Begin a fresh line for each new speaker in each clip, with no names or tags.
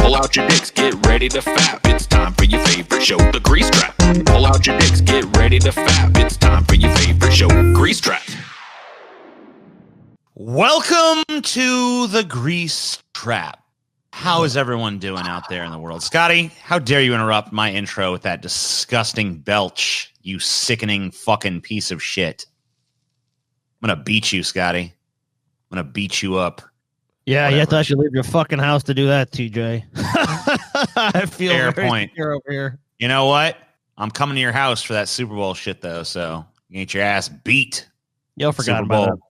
Pull out your dicks, get ready to fap. It's time for your favorite show, The Grease Trap. Pull out your dicks, get ready to fap. It's time for your favorite show, Grease Trap.
Welcome to The Grease Trap. How is everyone doing out there in the world? Scotty, how dare you interrupt my intro with that disgusting belch, you sickening fucking piece of shit. I'm going to beat you, Scotty. I'm going to beat you up.
Yeah, you have to actually leave your fucking house to do that, TJ. I feel
fair
very
point.
secure over here.
You know what? I'm coming to your house for that Super Bowl shit, though, so you get your ass beat.
Yo, forgot
Super
about
Bowl.
that.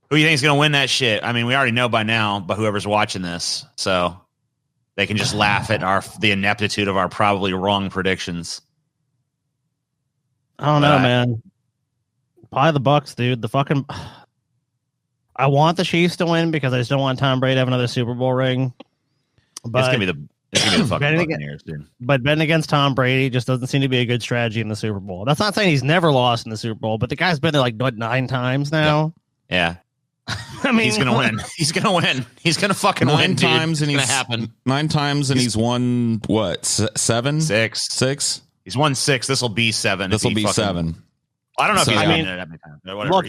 Who do you think is going to win that shit? I mean, we already know by now, but whoever's watching this, so they can just laugh at the ineptitude of our probably wrong predictions.
I don't know, man. Probably the Bucks, dude. I want the Chiefs to win because I just don't want Tom Brady to have another Super Bowl ring. But
It's gonna be the fucking Buccaneers, dude.
But betting against Tom Brady just doesn't seem to be a good strategy in the Super Bowl. That's not saying he's never lost in the Super Bowl, but the guy's been there like 9 times now.
Yeah.
I mean,
He's gonna win. He's gonna win. He's gonna fucking win.
9 times,
dude.
and
It's gonna happen.
9 times, and he's won what? 7,
6. He's won 6. This will be 7.
This will be 7.
I don't know if he's
I
won
mean,
it that many times. Whatever.
look,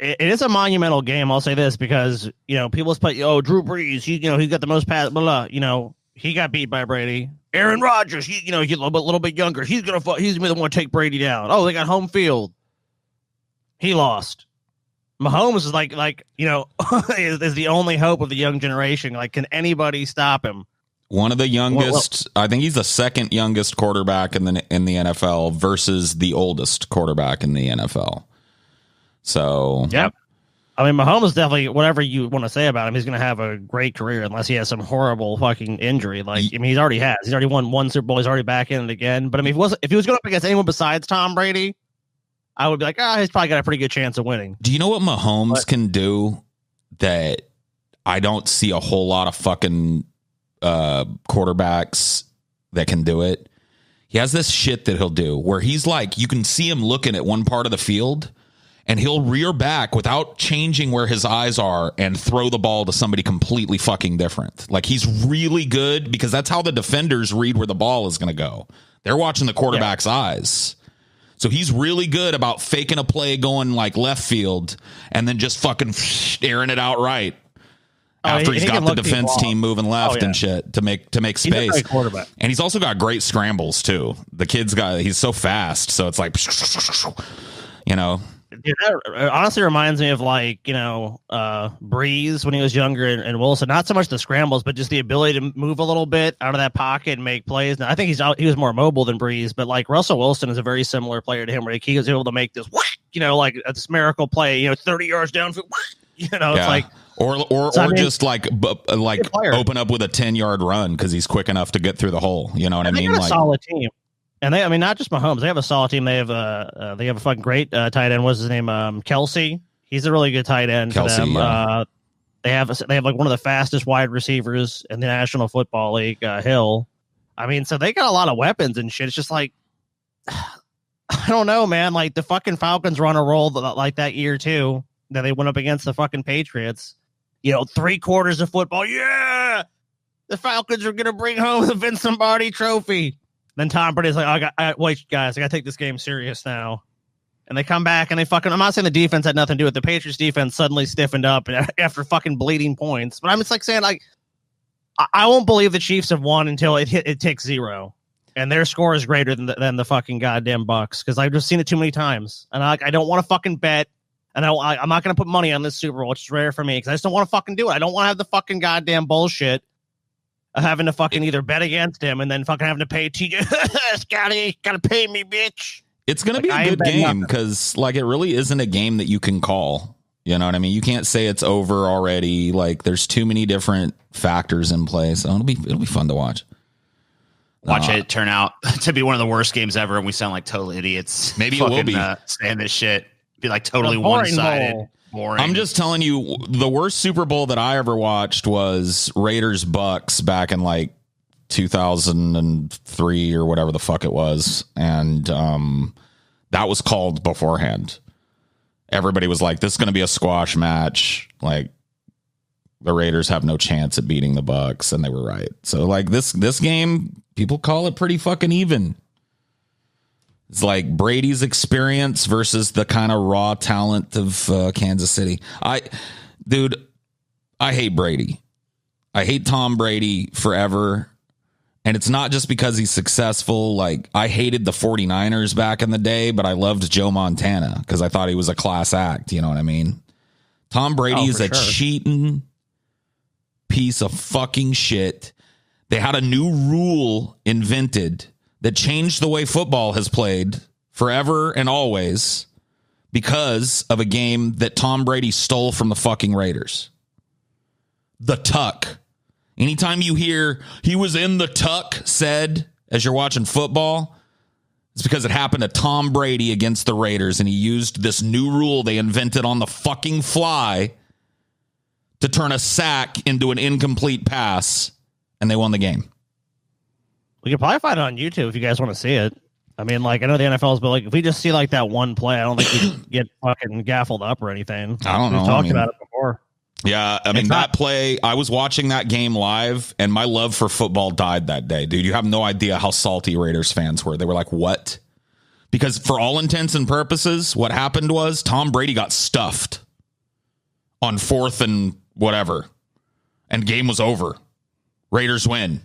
it is a monumental game. I'll say this because people play. Oh, Drew Brees, he got the most pass. Blah, blah, he got beat by Brady. Aaron Rodgers, he's a little bit younger. He's gonna be the one to take Brady down. Oh, they got home field. He lost. Mahomes is is the only hope of the young generation. Like, can anybody stop him?
One of the youngest. I think he's the second youngest quarterback in the NFL versus the oldest quarterback in the NFL. So,
yep.
I mean, Mahomes is definitely, whatever you want to say about him, he's going to have a great career unless he has some horrible fucking injury. Like, I mean, he's already won 1 Super Bowl. He's already back in it again. But I mean, if he was going up against anyone besides Tom Brady, I would be like, he's probably got a pretty good chance of winning.
do you know what Mahomes can do that I don't see a whole lot of fucking quarterbacks that can do it? He has this shit that he'll do where he's like, you can see him looking at one part of the field and he'll rear back without changing where his eyes are and throw the ball to somebody completely fucking different. Like, he's really good because that's how the defenders read where the ball is going to go. They're watching the quarterback's eyes. So he's really good about faking a play going like left field and then just fucking staring it out right after he's got the defense team moving left and shit to make space.
He's a great quarterback.
And he's also got great scrambles too. The he's so fast, so it's like,
Dude, that honestly reminds me of Breeze when he was younger and Wilson. Not so much the scrambles, but just the ability to move a little bit out of that pocket and make plays. Now, I think he was more mobile than Breeze, but like Russell Wilson is a very similar player to him, where he was able to make this, like this miracle play, 30 yards downfield. It's like.
Or just like open up with a 10-yard run because he's quick enough to get through the hole. You know what I mean?
Like, a solid team. And not just Mahomes. They have a solid team. They have a fucking great tight end. What's his name? Kelsey. He's a really good tight end for them. Yeah. They have like one of the fastest wide receivers in the National Football League, Hill. I mean, so they got a lot of weapons and shit. It's just like, I don't know, man. Like, the fucking Falcons run a roll like that year too. That they went up against the fucking Patriots. 3 quarters of football. Yeah, the Falcons are gonna bring home the Vince Lombardi Trophy. Then Tom Brady's like, wait, guys, I got to take this game serious now. And they come back and I'm not saying the defense had nothing to do with it. The Patriots defense suddenly stiffened up after fucking bleeding points. But I'm just like saying, like, I won't believe the Chiefs have won until it takes 0. And their score is greater than the fucking goddamn Bucks. Because I've just seen it too many times. And I don't want to fucking bet. And I'm not going to put money on this Super Bowl, which is rare for me. Because I just don't want to fucking do it. I don't want to have the fucking goddamn bullshit having to fucking either bet against him and then fucking having to pay TJ. Scotty, gotta pay me, bitch.
It's gonna be a good game because like it really isn't a game that you can call. You know what I mean? You can't say it's over already. Like, there's too many different factors in play, so it'll be fun to watch.
Watch it turn out to be one of the worst games ever, and we sound like total idiots.
Maybe it will be
saying this shit. Be like totally one-sided. Boring.
I'm just telling you, the worst Super Bowl that I ever watched was Raiders Bucks back in like 2003 or whatever the fuck it was, and that was called beforehand. Everybody was like, "This is going to be a squash match." Like, the Raiders have no chance at beating the Bucks, and they were right. So like this game, people call it pretty fucking even. It's like Brady's experience versus the kind of raw talent of Kansas City. I hate Brady. I hate Tom Brady forever. And it's not just because he's successful. Like, I hated the 49ers back in the day, but I loved Joe Montana because I thought he was a class act. You know what I mean? Tom Brady is a cheating piece of fucking shit. They had a new rule invented that changed the way football has played forever and always because of a game that Tom Brady stole from the fucking Raiders. The tuck. Anytime you hear he was in the tuck said as you're watching football, it's because it happened to Tom Brady against the Raiders, and he used this new rule they invented on the fucking fly to turn a sack into an incomplete pass, and they won the game.
We can probably find it on YouTube if you guys want to see it. I mean, like, I know the NFL's, but like, if we just see like that one play, I don't think we can get fucking gaffled up or anything.
I don't know.
We've talked about it before.
Yeah, I mean, that play, I was watching that game live, and my love for football died that day, dude. You have no idea how salty Raiders fans were. They were like, what? Because for all intents and purposes, what happened was Tom Brady got stuffed on 4th and whatever, and game was over. Raiders win.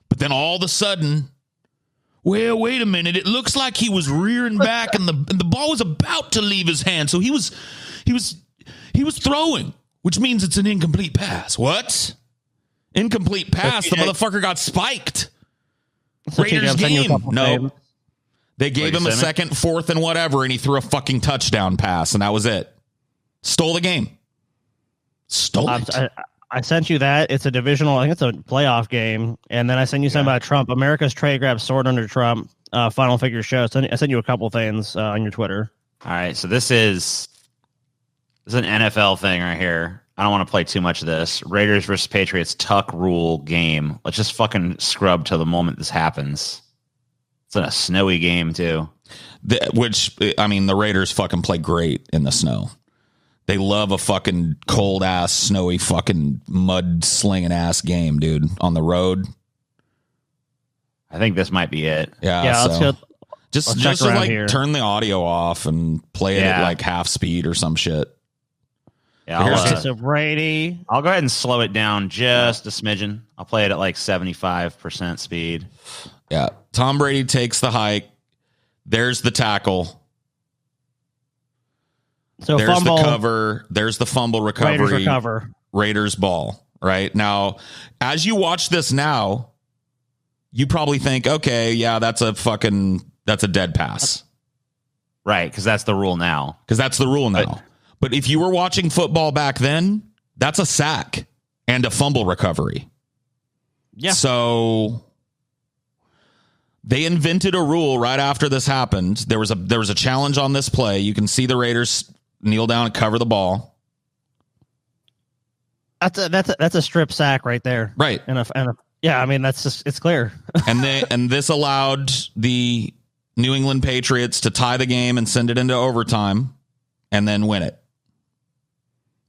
But then all of a sudden, well, wait a minute. It looks like he was rearing back, and the ball was about to leave his hand, so he was throwing. Which means it's an incomplete pass. What? Incomplete pass. The motherfucker got spiked.
So
Raiders game. No. They gave him a 2nd, 4th, and whatever, and he threw a fucking touchdown pass, and that was it. Stole the game. Stole it.
I sent you that. It's a divisional. I think it's a playoff game. And then I sent you something about Trump. America's trade grab sword under Trump. Final figure show. I sent you a couple things on your Twitter.
All right. So this is an NFL thing right here. I don't want to play too much of this. Raiders versus Patriots tuck rule game. Let's just fucking scrub till the moment this happens. It's in a snowy game too.
The Raiders fucking play great in the snow. They love a fucking cold ass, snowy, fucking mud slinging ass game, dude, on the road.
I think this might be it.
Yeah.
So
Let's
just like here. Turn the audio off and play it at like half speed or some shit.
Yeah,
so Brady.
I'll go ahead and slow it down just a smidgen. I'll play it at like 75% speed.
Yeah. Tom Brady takes the hike. There's the tackle.
So
there's
fumble,
the cover. There's the fumble recovery.
Raiders recover.
Raiders ball. Right now, as you watch this now, you probably think, okay, yeah, that's a dead pass.
Right, because that's the rule now.
But if you were watching football back then, that's a sack and a fumble recovery.
Yeah.
So they invented a rule right after this happened. There was a challenge on this play. You can see the Raiders kneel down and cover the ball.
That's a strip sack right there.
Right.
Yeah, I mean, that's just, it's clear.
and this allowed the New England Patriots to tie the game and send it into overtime and then win it.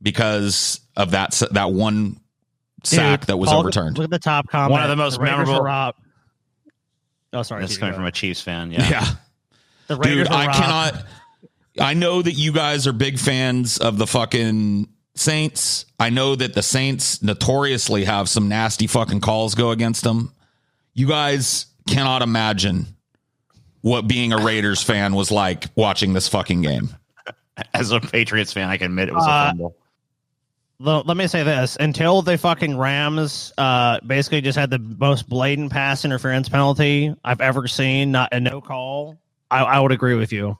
Because of that one sack that was overturned.
Look at the top comment.
One of the most memorable.
Oh, sorry.
This is coming from a Chiefs fan. Yeah.
The Raiders
I know that you guys are big fans of the fucking Saints. I know that the Saints notoriously have some nasty fucking calls go against them. You guys cannot imagine what being a Raiders fan was like watching this fucking game.
As a Patriots fan, I can admit it was a fumble.
Let me say this. Until the fucking Rams basically just had the most blatant pass interference penalty I've ever seen, not a no call, I would agree with you.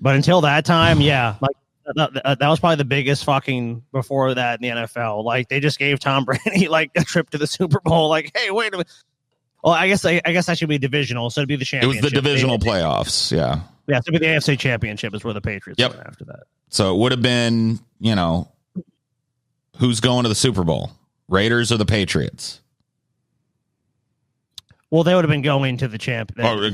But until that time, yeah, like that was probably the biggest fucking before that in the NFL. Like, they just gave Tom Brady like a trip to the Super Bowl. Like, hey, wait a minute. Well, I guess that should be divisional, so it'd be the championship.
It was the divisional playoffs, yeah.
Yeah, so it'd be the AFC Championship is where the Patriots went after that.
So it would have been, who's going to the Super Bowl? Raiders or the Patriots?
Well, they would have been going to the champ.
Who's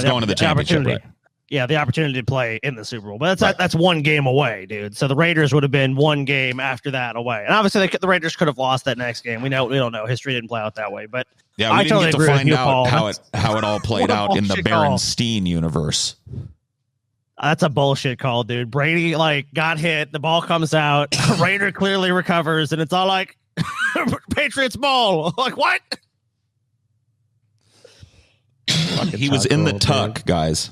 going to the championship? Right?
the opportunity to play in the Super Bowl. But that's one game away, dude. So the Raiders would have been one game after that away. And obviously the Raiders could have lost that next game. We don't know. History didn't play out that way. But
yeah, we didn't get to find out how it all played out in the Berenstein universe.
That's a bullshit call, dude. Brady got hit, the ball comes out, Raider clearly recovers, and it's all like Patriots ball. Like what?
He was in the tuck, dude. Guys.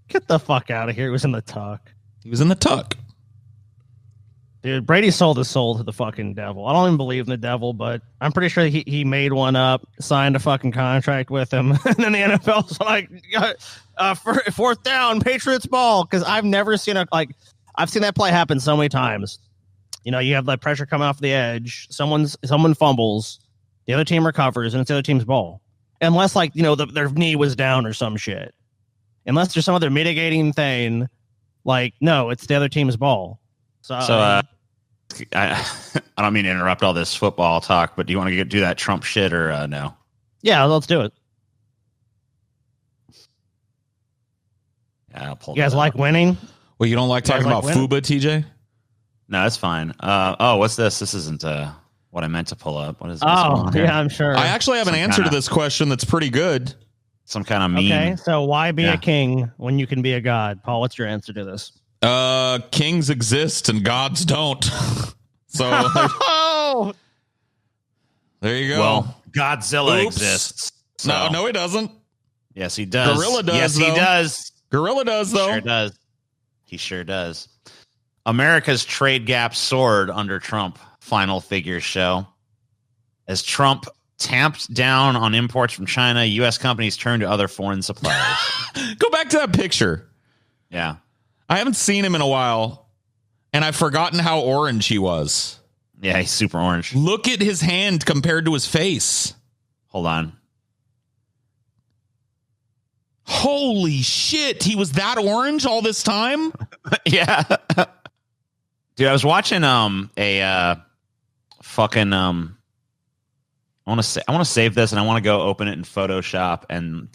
Get the fuck out of here. He was in the tuck.
He was in the tuck.
Dude, Brady sold his soul to the fucking devil. I don't even believe in the devil, but I'm pretty sure he made one up, signed a fucking contract with him, and then the NFL's like, fourth down, Patriots ball, because I've never seen I've seen that play happen so many times. You know, you have like pressure coming off the edge, someone fumbles, the other team recovers, and it's the other team's ball. Unless their knee was down or some shit. Unless there's some other mitigating thing, no, it's the other team's ball. So
I don't mean to interrupt all this football talk, but do you want to do that Trump shit or no?
Yeah, let's do it.
Yeah, I'll pull.
You guys like winning?
Well, you don't like talking about FUBA, TJ?
No, that's fine. What's this? This isn't what I meant to pull up. What is this?
Oh, yeah, I'm sure.
I actually have an answer to this question that's pretty good.
Some kind of meme.
Okay, so why be a king when you can be a god? Paul, what's your answer to this?
Kings exist and gods don't. So there you go.
Well, Godzilla exists.
So. No, he doesn't.
Yes, he does.
Gorilla does.
Yes, he does.
Gorilla does, though.
Sure does. He sure does. America's trade gap soared under Trump. Final figures show. As Trump tamped down on imports from China, U.S. companies turned to other foreign suppliers.
Go back to that picture.
Yeah.
I haven't seen him in a while, and I've forgotten how orange he was.
Yeah, he's super orange.
Look at his hand compared to his face.
Hold on.
Holy shit, he was that orange all this time?
Yeah. Dude, I was watching I want to save this and I want to go open it in Photoshop and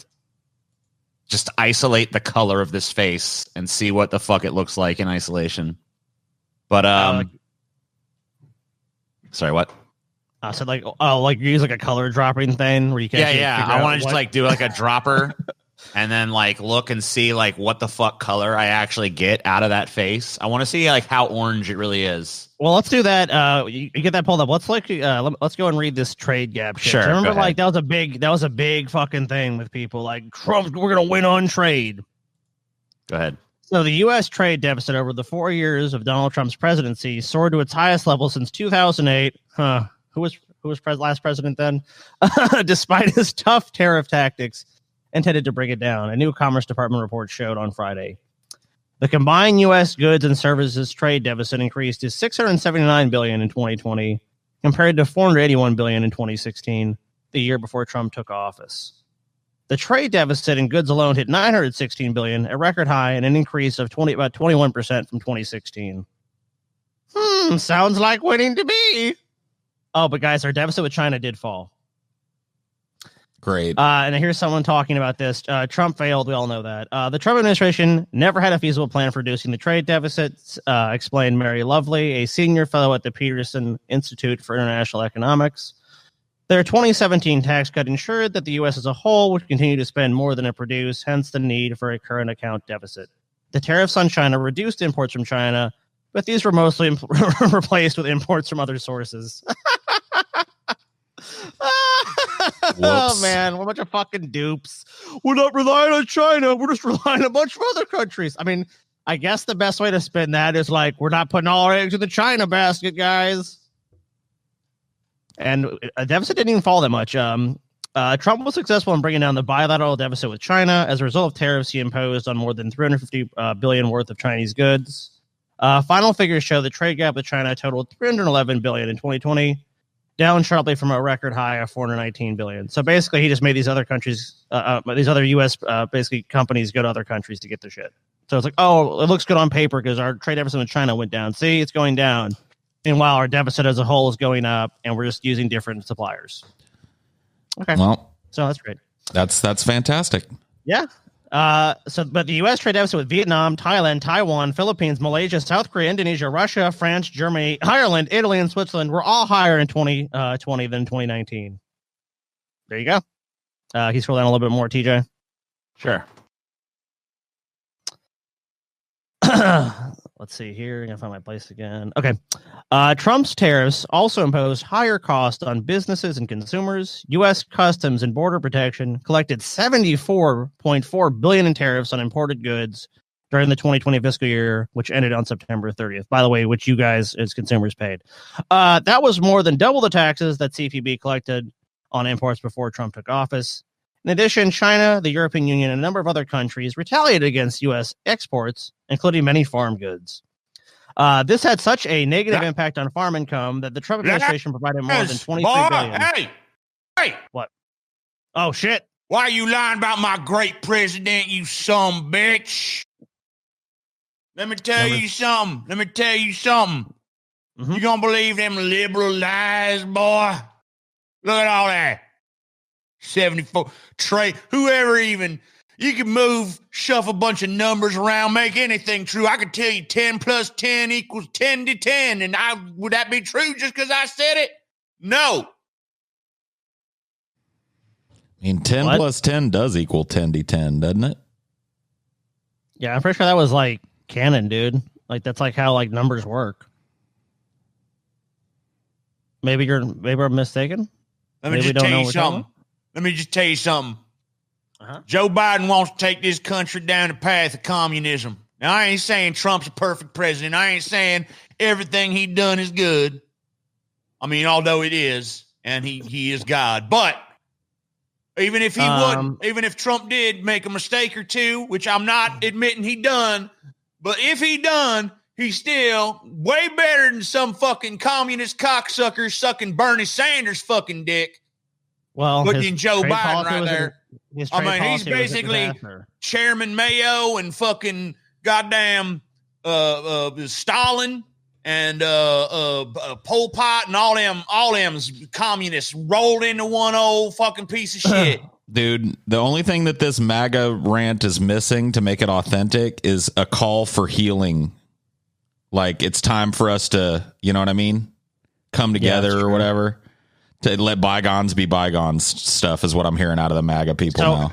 just isolate the color of this face and see what the fuck it looks like in isolation. But sorry, what?
I said you use a color dropping thing where you can't.
Yeah. I want to just do a dropper and then look and see what the fuck color I actually get out of that face. I want to see how orange it really is.
Well, let's do that. You get that pulled up. Let's let's go and read this trade gap shit.
Sure.
So remember, that was a big fucking thing with people Trump. We're gonna win on trade.
Go ahead.
So the U.S. trade deficit over the 4 years of Donald Trump's presidency soared to its highest level since 2008. Who was last president then? Despite his tough tariff tactics intended to bring it down, a new Commerce Department report showed on Friday. The combined U.S. goods and services trade deficit increased to $679 billion in 2020, compared to $481 billion in 2016, the year before Trump took office. The trade deficit in goods alone hit $916 billion, a record high, and an increase of about 21% from 2016. Sounds like winning to me. Oh, but guys, our deficit with China did fall.
Great.
And here's someone talking about this. Trump failed. We all know that. The Trump administration never had a feasible plan for reducing the trade deficits, explained Mary Lovely, a senior fellow at the Peterson Institute for International Economics. Their 2017 tax cut ensured that the U.S. as a whole would continue to spend more than it produced, hence the need for a current account deficit. The tariffs on China reduced imports from China, but these were mostly replaced with imports from other sources. Oh, man, we're a bunch of fucking dupes. We're not relying on China. We're just relying on a bunch of other countries. I mean, I guess the best way to spin that is we're not putting all our eggs in the China basket, guys. And a deficit didn't even fall that much. Trump was successful in bringing down the bilateral deficit with China as a result of tariffs he imposed on more than $350 billion worth of Chinese goods. Final figures show the trade gap with China totaled $311 billion in 2020, down sharply from a record high of $419 billion. So basically, he just made these other countries, these other U.S. Basically companies go to other countries to get their shit. So it's it looks good on paper because our trade deficit with China went down. See, it's going down. Meanwhile, our deficit as a whole is going up, and we're just using different suppliers. Okay.
Well,
so that's great.
That's fantastic.
Yeah. But the U.S. trade deficit with Vietnam, Thailand, Taiwan, Philippines, Malaysia, South Korea, Indonesia, Russia, France, Germany, Ireland, Italy, and Switzerland were all higher in 2020 than 2019. There you go. Can you scroll down a little bit more, TJ?
Sure.
Let's see here. I'm going to find my place again. Okay. Trump's tariffs also imposed higher costs on businesses and consumers. U.S. Customs and Border Protection collected $74.4 billion in tariffs on imported goods during the 2020 fiscal year, which ended on September 30th, by the way, which you guys as consumers paid. That was more than double the taxes that CFPB collected on imports before Trump took office. In addition, China, the European Union, and a number of other countries retaliated against U.S. exports, including many farm goods. This had such a negative impact on farm income that the Trump administration provided more than $23 billion.
Hey!
What? Oh, shit.
Why are you lying about my great president, you son bitch? Let me tell you something.
Mm-hmm.
You gonna believe them liberal lies, boy? Look at all that. 74 trade. Whoever even, you can shuffle a bunch of numbers around, make anything true. I could tell you 10 plus 10 equals 10 to 10. And would that be true just because I said it? No.
I mean, 10 plus 10 does equal 10 to 10, doesn't it?
Yeah, I'm pretty sure that was like canon, dude. Like that's like how like numbers work. Maybe I'm mistaken.
Let me just tell you something.
Uh-huh.
Joe Biden wants to take this country down the path of communism. Now, I ain't saying Trump's a perfect president. I ain't saying everything he done is good. I mean, although it is, and he is God. But even if he wouldn't, even if Trump did make a mistake or two, which I'm not admitting he done, but if he done, he's still way better than some fucking communist cocksucker sucking Bernie Sanders fucking dick.
Well,
looking Joe Biden right there. I mean, he's basically Chairman Mayo and fucking goddamn Stalin and Pol Pot and all them communists rolled into one old fucking piece of shit.
Dude, the only thing that this MAGA rant is missing to make it authentic is a call for healing. Like, it's time for us to, you know what I mean? Come together or whatever. To let bygones be bygones stuff is what I'm hearing out of the MAGA people now.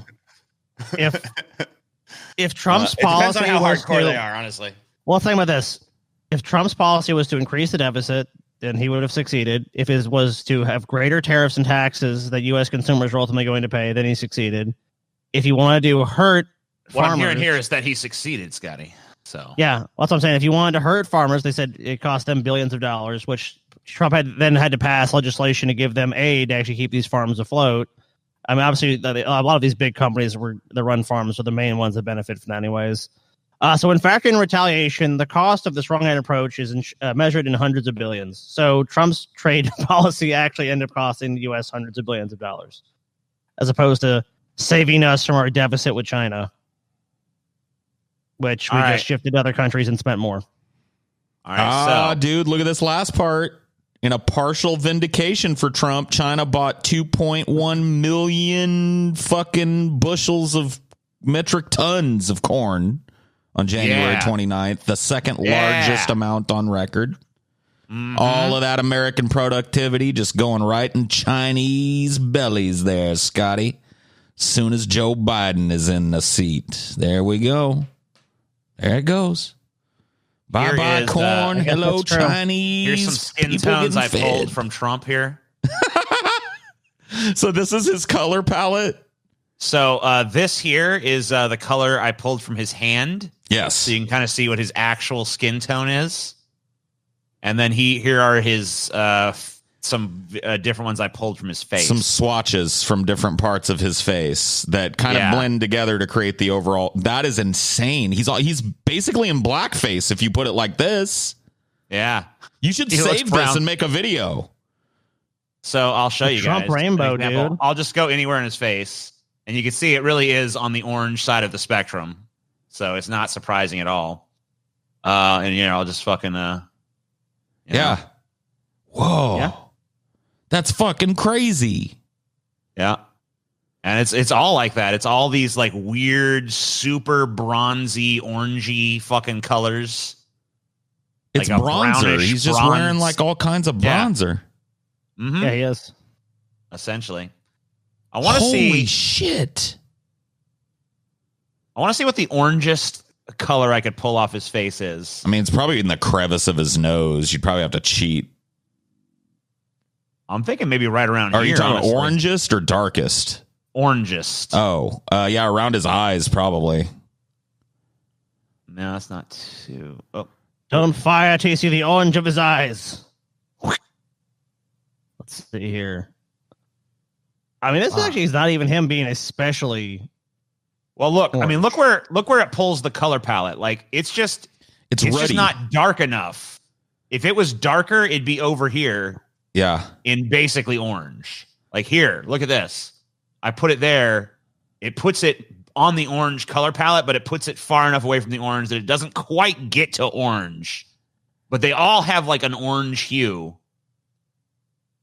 If Trump's policy
depends on how
was
hardcore they are, honestly.
Well, think about this. If Trump's policy was to increase the deficit, then he would have succeeded. If it was to have greater tariffs and taxes that U.S. consumers are ultimately going to pay, then he succeeded. If you wanted to hurt
what
farmers,
I'm hearing here is that he succeeded, Scotty. So
yeah, that's what I'm saying. If you wanted to hurt farmers, they said it cost them billions of dollars, which Trump had to pass legislation to give them aid to actually keep these farms afloat. I mean, obviously, a lot of these big companies that run farms are the main ones that benefit from that anyways. So when factoring in retaliation, the cost of this wrong-handed approach is measured in hundreds of billions. So Trump's trade policy actually ended up costing the U.S. hundreds of billions of dollars, as opposed to saving us from our deficit with China, which we just shifted to other countries and spent more.
All right,
dude, look at this last part. In a partial vindication for Trump, China bought 2.1 million fucking bushels of metric tons of corn on January 29th, the second largest amount on record. Mm-hmm. All of that American productivity just going right in Chinese bellies there, Scotty. Soon as Joe Biden is in the seat. There we go. There it goes. Bye-bye corn. Hello, Chinese.
Here's some skin tones I pulled from Trump here.
So this is his color palette?
So this here is the color I pulled from his hand.
Yes.
So you can kind of see what his actual skin tone is. And then here are his some different ones I pulled from his face.
Some swatches from different parts of his face that kind of blend together to create the overall. That is insane. He's basically in blackface if you put it like this.
Yeah.
You should save this and make a video.
So I'll show you guys.
Trump rainbow, dude.
I'll just go anywhere in his face. And you can see it really is on the orange side of the spectrum. So it's not surprising at all. And, I'll just fucking...
Yeah. Whoa.
Yeah.
That's fucking crazy.
Yeah. And it's all like that. It's all these like weird, super bronzy, orangey fucking colors.
It's
like
bronzer. He's just wearing like all kinds of bronzer.
Yeah, mm-hmm.
Yeah, he is.
Essentially. I want to
see.
Holy
shit.
I want to see what the orangest color I could pull off his face is.
I mean, it's probably in the crevice of his nose. You'd probably have to cheat.
I'm thinking maybe right around here.
Are you talking orangest or darkest?
Orangest.
Oh, yeah, around his eyes, probably.
No, that's not too. Oh.
Don't fire till you see the orange of his eyes. Let's see here. I mean, this actually is not even him being especially.
Well, look.
orange.
I mean, look where it pulls the color palette. Like it's just not dark enough. If it was darker, it'd be over here.
Yeah.
In basically orange. Like here, look at this. I put it there. It puts it on the orange color palette, but it puts it far enough away from the orange that it doesn't quite get to orange. But they all have like an orange hue.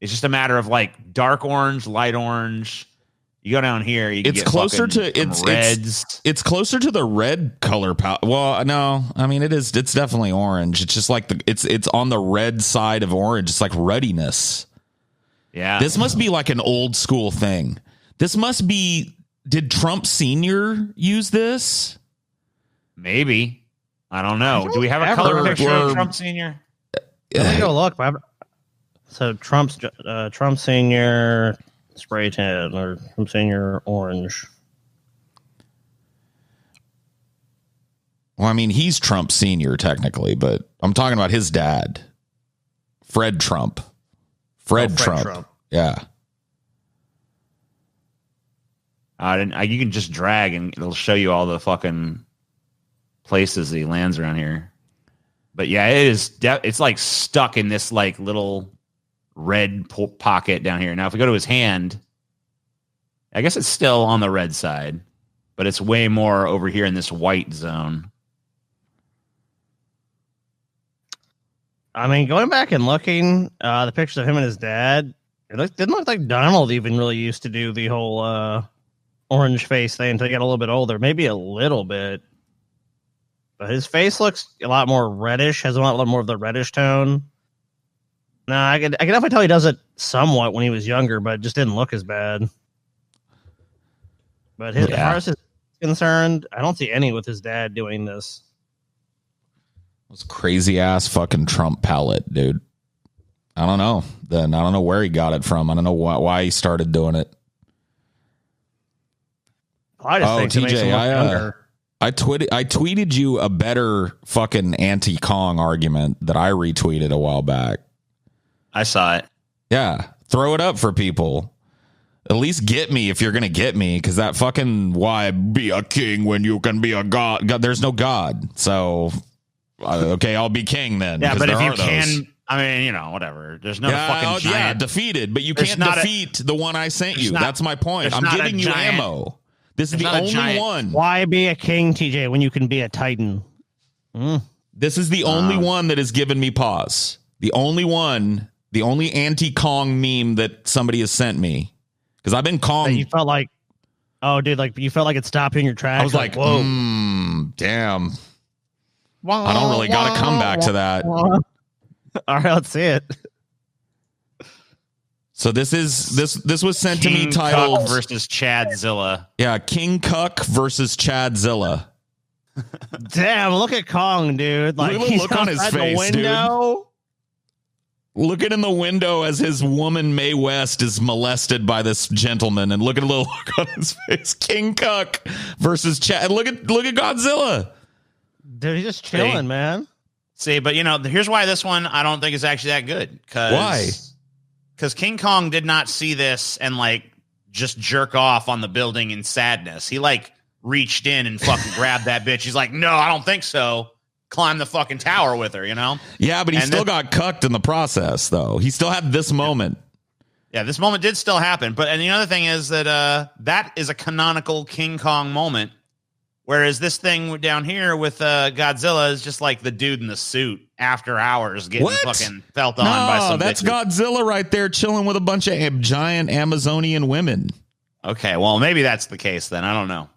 It's just a matter of like dark orange, light orange. You go down here, you can
it's
get
closer to it's
reds.
It's closer to the red color palette. Well, no, I mean it's definitely orange. It's just like it's on the red side of orange. It's like ruddiness.
Yeah.
This must be like an old school thing. This must be. Did Trump Sr. use this?
Maybe. I don't know. Do we have a color picture of Trump Sr.?
Let me go look. So Trump Sr. spray tan or Trump Sr. orange.
Well, I mean, he's Trump Sr. technically, but I'm talking about his dad, Fred Trump. Fred Trump. Yeah.
You can just drag and it'll show you all the fucking places that he lands around here. But yeah, it is. It's like stuck in this like little red pocket down here. Now, if we go to his hand, I guess it's still on the red side, but it's way more over here in this white zone.
I mean, going back and looking, the pictures of him and his dad, didn't look like Donald even really used to do the whole orange face thing until he got a little bit older. Maybe a little bit. But his face looks a lot more reddish, has a lot more of the reddish tone. No, I can definitely tell he does it somewhat when he was younger, but it just didn't look as bad. But as far as his concerned, I don't see any with his dad doing this.
This crazy ass fucking Trump palette, dude. I don't know. Then I don't know where he got it from. I don't know why he started doing it.
I just think TJ,
I tweeted you a better fucking anti-Kong argument that I retweeted a while back.
I saw it.
Yeah, throw it up for people. At least get me if you're gonna get me, because that fucking why be a king when you can be a god? There's no god, so okay, I'll be king then.
Yeah, but if you can. I mean, whatever. There's no fucking giant.
Yeah, defeated, but you can't defeat the one I sent you. That's my point. I'm giving you ammo. This is the only one.
Why be a king, TJ, when you can be a titan?
This is the only one that has given me pause. The only one, the only anti-Kong meme that somebody has sent me. Because I've been Kong.
You felt like, you felt like it stopped you in your tracks.
I was like, whoa, damn. I don't really got to come back to that.
All right, let's see it.
So this was sent to me titled
Cuck versus Chadzilla.
Yeah, King Cuck versus Chadzilla.
Damn, look at Kong, dude. Like, he's
look on his face,
window.
Dude. Looking in the window as his woman Mae West is molested by this gentleman, and look at a little look on his face. King Cuck versus Chad. Look at Godzilla.
Dude, he's just chilling, man.
See, but here's why this one I don't think is actually that good.
Why?
Because King Kong did not see this and just jerk off on the building in sadness. He reached in and fucking grabbed that bitch. He's like, no, I don't think so. Climb the fucking tower with her, Yeah,
but he still got cucked in the process, though. He still had this moment.
Yeah, this moment did still happen. And the other thing is that that is a canonical King Kong moment. Whereas this thing down here with Godzilla is just like the dude in the suit after hours getting fucking felt on by some
that's
bitches.
Godzilla right there chilling with a bunch of giant Amazonian women.
Okay, well, maybe that's the case then. I don't know.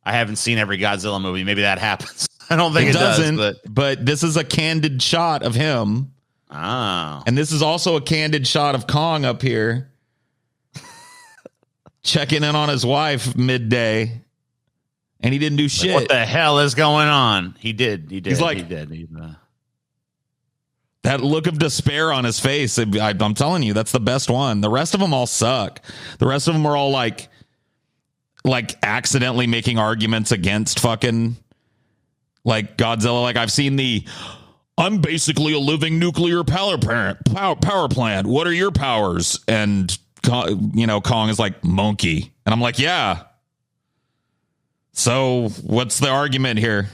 I haven't seen every Godzilla movie. Maybe that happens. I don't think it
doesn't.
does.
But this is a candid shot of him.
Oh.
And this is also a candid shot of Kong up here. Checking in on his wife midday. And he didn't do shit.
What the hell is going on? He did.
He's like,
he did.
That look of despair on his face. I'm telling you, that's the best one. The rest of them all suck. The rest of them are all like accidentally making arguments against fucking like Godzilla. Like I've seen I'm basically a living nuclear power plant. What are your powers? And Kong is like monkey. And I'm like, yeah. So what's the argument here?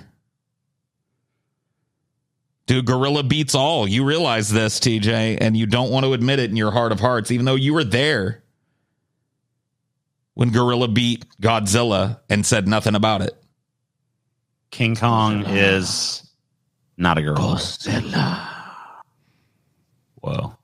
Dude, gorilla beats all. You realize this, TJ, and you don't want to admit it in your heart of hearts, even though you were there when gorilla beat Godzilla and said nothing about it.
King Kong is not a gorilla.
Godzilla.
Whoa.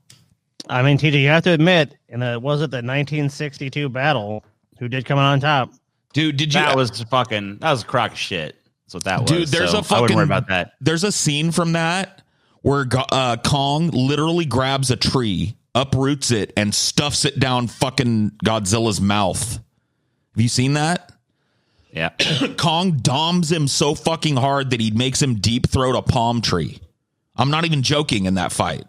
I mean, TJ, you have to admit, was it the 1962 battle? Who did come on top?
Dude,
that was a crock of shit. That's what that was.
Dude, there's
I wouldn't worry about that.
There's a scene from that where Kong literally grabs a tree, uproots it, and stuffs it down fucking Godzilla's mouth. Have you seen that?
Yeah.
Kong doms him so fucking hard that he makes him deep throat a palm tree. I'm not even joking in that fight.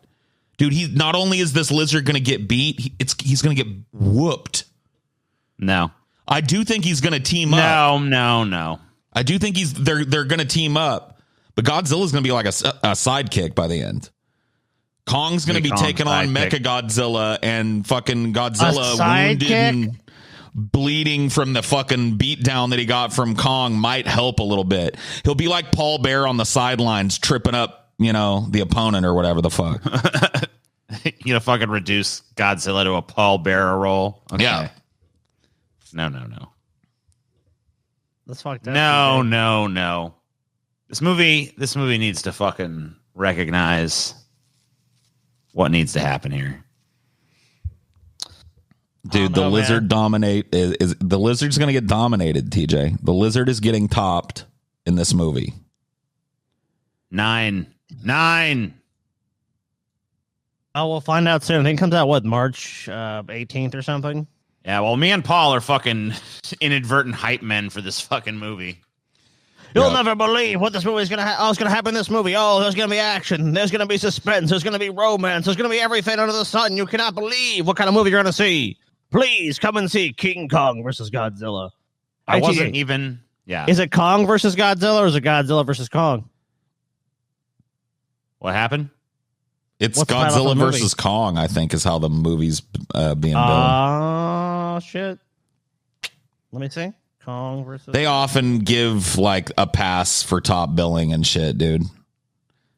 Dude, he not only is this lizard going to get beat, he's going to get whooped.
No.
I do think he's going to team up.
No.
I do think they're going to team up, but Godzilla's going to be like a sidekick by the end. Kong's going to be taking on Mecha Godzilla, and fucking Godzilla wounded and bleeding from the fucking beatdown that he got from Kong might help a little bit. He'll be like Paul Bear on the sidelines tripping up, the opponent or whatever the fuck.
Fucking reduce Godzilla to a Paul Bear role. Okay.
Yeah.
No.
That's fucked up.
No. This movie needs to fucking recognize what needs to happen here.
Dude, the lizard is the lizard's going to get dominated, TJ. The lizard is getting topped in this movie.
9.
Oh, we'll find out soon. I think it comes out, March 18th or something?
Yeah, well, me and Paul are fucking inadvertent hype men for this fucking movie.
You'll never believe what this movie is going to it's going to happen in this movie. Oh, there's going to be action. There's going to be suspense. There's going to be romance. There's going to be everything under the sun. You cannot believe what kind of movie you're going to see. Please come and see King Kong versus Godzilla.
I wasn't even... Yeah.
Is it Kong versus Godzilla, or is it Godzilla versus Kong?
What happened?
It's Godzilla versus Kong, I think, is how the movie's being built.
Oh, shit. Let me see. Kong versus...
They often give, like, a pass for top billing and shit, dude.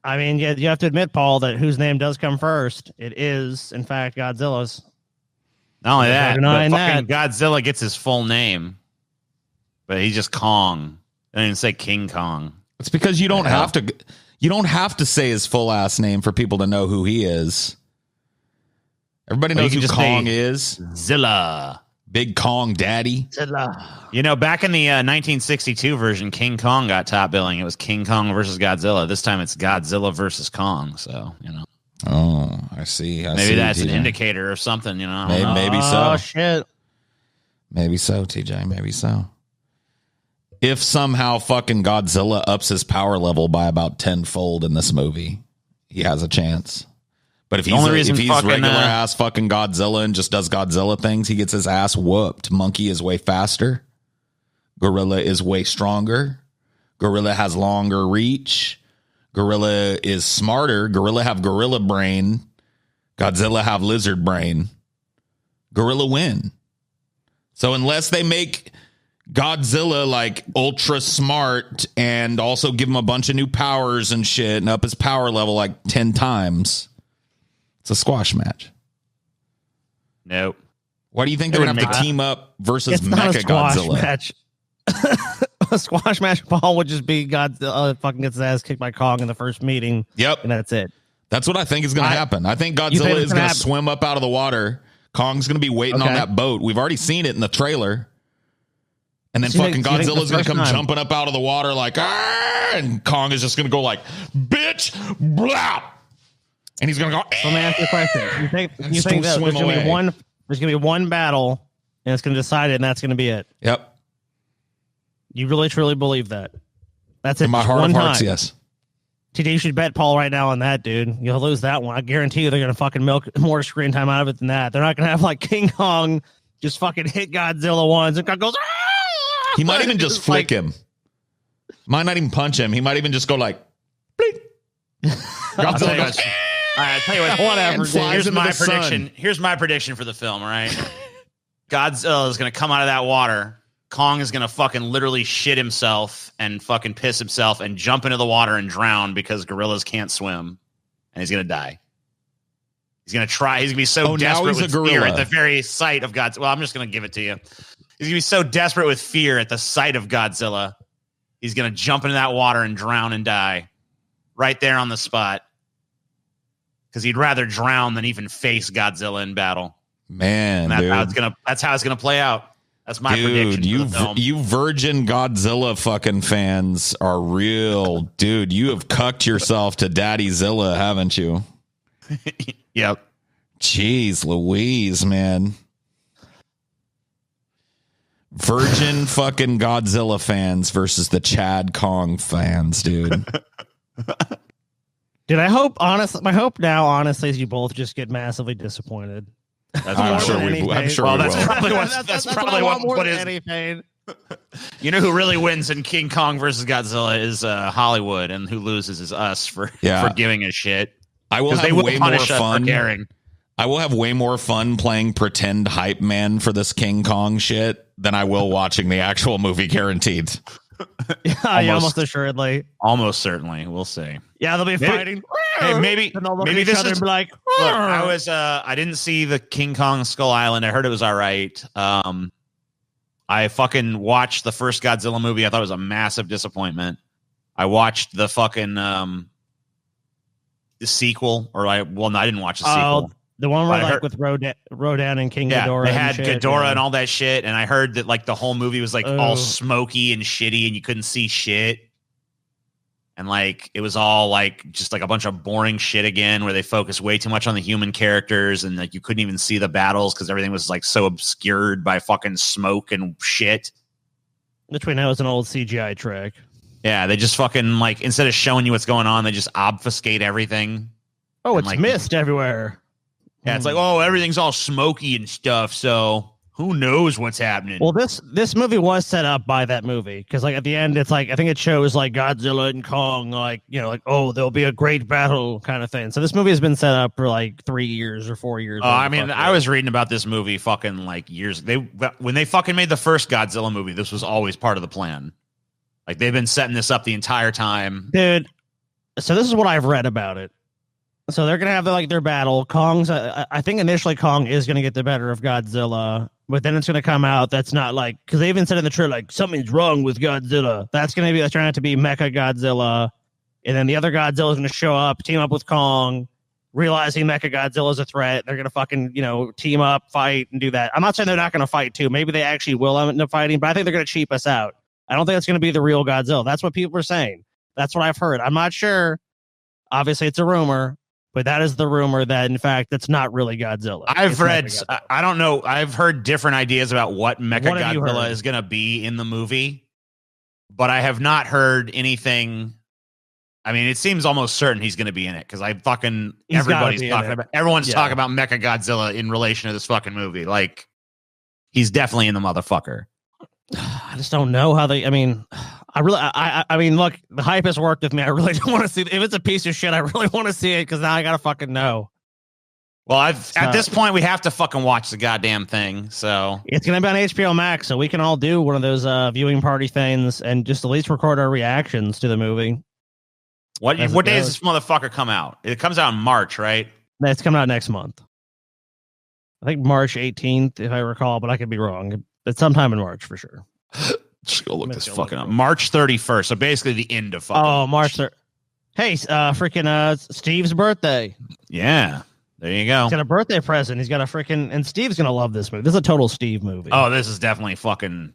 I mean, yeah, you have to admit, Paul, that whose name does come first. It is, in fact, Godzilla's.
Not only that, but fucking Godzilla gets his full name. But he's just Kong. I didn't even say King Kong.
It's because you don't have to... You don't have to say his full ass name for people to know who he is. Everybody knows who Kong is.
Zilla.
Big Kong Daddy.
Zilla.
Back in the 1962 version, King Kong got top billing. It was King Kong versus Godzilla. This time it's Godzilla versus Kong. So,
Oh, I see.
Maybe that's an indicator or something,
Maybe so.
Oh, shit.
Maybe so, TJ. Maybe so. If somehow fucking Godzilla ups his power level by about 10-fold in this movie, he has a chance. But if he's regular ass fucking Godzilla and just does Godzilla things, he gets his ass whooped. Monkey is way faster. Gorilla is way stronger. Gorilla has longer reach. Gorilla is smarter. Gorilla have gorilla brain. Godzilla have lizard brain. Gorilla win. So unless they make Godzilla like ultra smart and also give him a bunch of new powers and shit and up his power level like 10 times, it's a squash match.
Nope.
Why do you think they're going to have to team up versus Mecha Godzilla?
Match. A squash match, Paul, would just be Godzilla fucking gets his ass kicked by Kong in the first meeting.
Yep.
And that's it.
That's what I think is going to happen. I think Godzilla is going to swim up out of the water. Kong's going to be waiting on that boat. We've already seen it in the trailer. And then fucking Godzilla's going to come jumping up out of the water like, and Kong is just going to go like, bitch, blah. And he's going to go,
so let me ask you a question. You think that there's going to be one battle and it's going to decide it and that's going to be it?
Yep. You
really, truly believe that? That's it.
In my heart of hearts, yes.
TD, you should bet Paul right now on that, dude. You'll lose that one. I guarantee you they're going to fucking milk more screen time out of it than that. They're not going to have like King Kong just fucking hit Godzilla once and goes,
He might even just flick him. Might not even punch him. He might even just go like, bleep.
Godzilla goes, all right, I'll tell you what.
Whatever.
Here's my prediction. Here's my prediction for the film, all right? Godzilla is going to come out of that water. Kong is going to fucking literally shit himself and fucking piss himself and jump into the water and drown because gorillas can't swim. And he's going to die. He's going to try. He's going to be so desperate with fear at the very sight of Godzilla. Well, I'm just going to give it to you. He's going to be so desperate with fear at the sight of Godzilla. He's going to jump into that water and drown and die right there on the spot. Because he'd rather drown than even face Godzilla in battle.
Man,
and that's how it's gonna play out. That's my prediction.
You virgin Godzilla fucking fans are real, dude. You have cucked yourself to Daddy Zilla, haven't you?
Yep.
Jeez Louise, man. Virgin fucking Godzilla fans versus the Chad Kong fans, dude.
Dude, my hope now, honestly, is you both just get massively disappointed.
I'm sure we will.
That's probably what is anything. You know who really wins in King Kong versus Godzilla is Hollywood, and who loses is us for giving a shit.
I will have way more fun. I will have way more fun playing pretend hype man for this King Kong shit than I will watching the actual movie, guaranteed.
Almost assuredly.
Almost certainly. We'll see.
Yeah, they'll be fighting.
Hey, maybe this is like. Look, I didn't see the King Kong Skull Island. I heard it was all right. I fucking watched the first Godzilla movie. I thought it was a massive disappointment. I watched the fucking the sequel, I didn't watch the sequel.
The one where with Rodan and King Ghidorah.
They had Ghidorah and all that shit, and I heard that like the whole movie was like all smoky and shitty, and you couldn't see shit, and like it was all like just like a bunch of boring shit again, where they focused way too much on the human characters, and like you couldn't even see the battles because everything was like so obscured by fucking smoke and shit.
Which we know is an old CGI trick.
Yeah, they just fucking like instead of showing you what's going on, they just obfuscate everything.
Oh, it's mist everywhere.
Yeah, it's like, everything's all smoky and stuff, so who knows what's happening?
Well, this movie was set up by that movie, because like at the end, it's like I think it shows like Godzilla and Kong, like there'll be a great battle kind of thing. So this movie has been set up for like 3 years or 4 years.
I mean, I was reading about this movie fucking like years. When they fucking made the first Godzilla movie, this was always part of the plan. Like they've been setting this up the entire time,
dude. So this is what I've read about it. So they're gonna have their battle. I think initially Kong is gonna get the better of Godzilla, but then it's gonna come out that's not like, because they even said in the trailer like something's wrong with Godzilla. That's gonna be trying to be Mecha Godzilla, and then the other Godzilla is gonna show up, team up with Kong, realizing Mecha Godzilla is a threat. They're gonna fucking team up, fight, and do that. I'm not saying they're not gonna fight too. Maybe they actually will end up fighting, but I think they're gonna cheap us out. I don't think it's gonna be the real Godzilla. That's what people are saying. That's what I've heard. I'm not sure. Obviously, it's a rumor. But that is the rumor that, in fact, that's not really Godzilla.
I don't know. I've heard different ideas about what Mecha Godzilla is going to be in the movie, but I have not heard anything. I mean, it seems almost certain he's going to be in it because everyone's talking about Mecha Godzilla in relation to this fucking movie. Like, he's definitely in the motherfucker.
I just don't know how they. I mean, I mean, look, the hype has worked with me. I really don't want to see it. If it's a piece of shit, I really want to see it because now I gotta fucking know.
Well, at this point, we have to fucking watch the goddamn thing. So
it's gonna be on HBO Max, so we can all do one of those viewing party things and just at least record our reactions to the movie.
What day does this motherfucker come out? It comes out in March, right?
It's coming out next month. I think March 18th, if I recall, but I could be wrong. It's sometime in March for sure.
Just go look this fucking up. March 31st. So basically the end of fucking
March 3rd. Hey, freaking Steve's birthday.
Yeah. There you go.
He's got a birthday present. He's got a freaking, and Steve's gonna love this movie. This is a total Steve movie.
Oh, this is definitely fucking.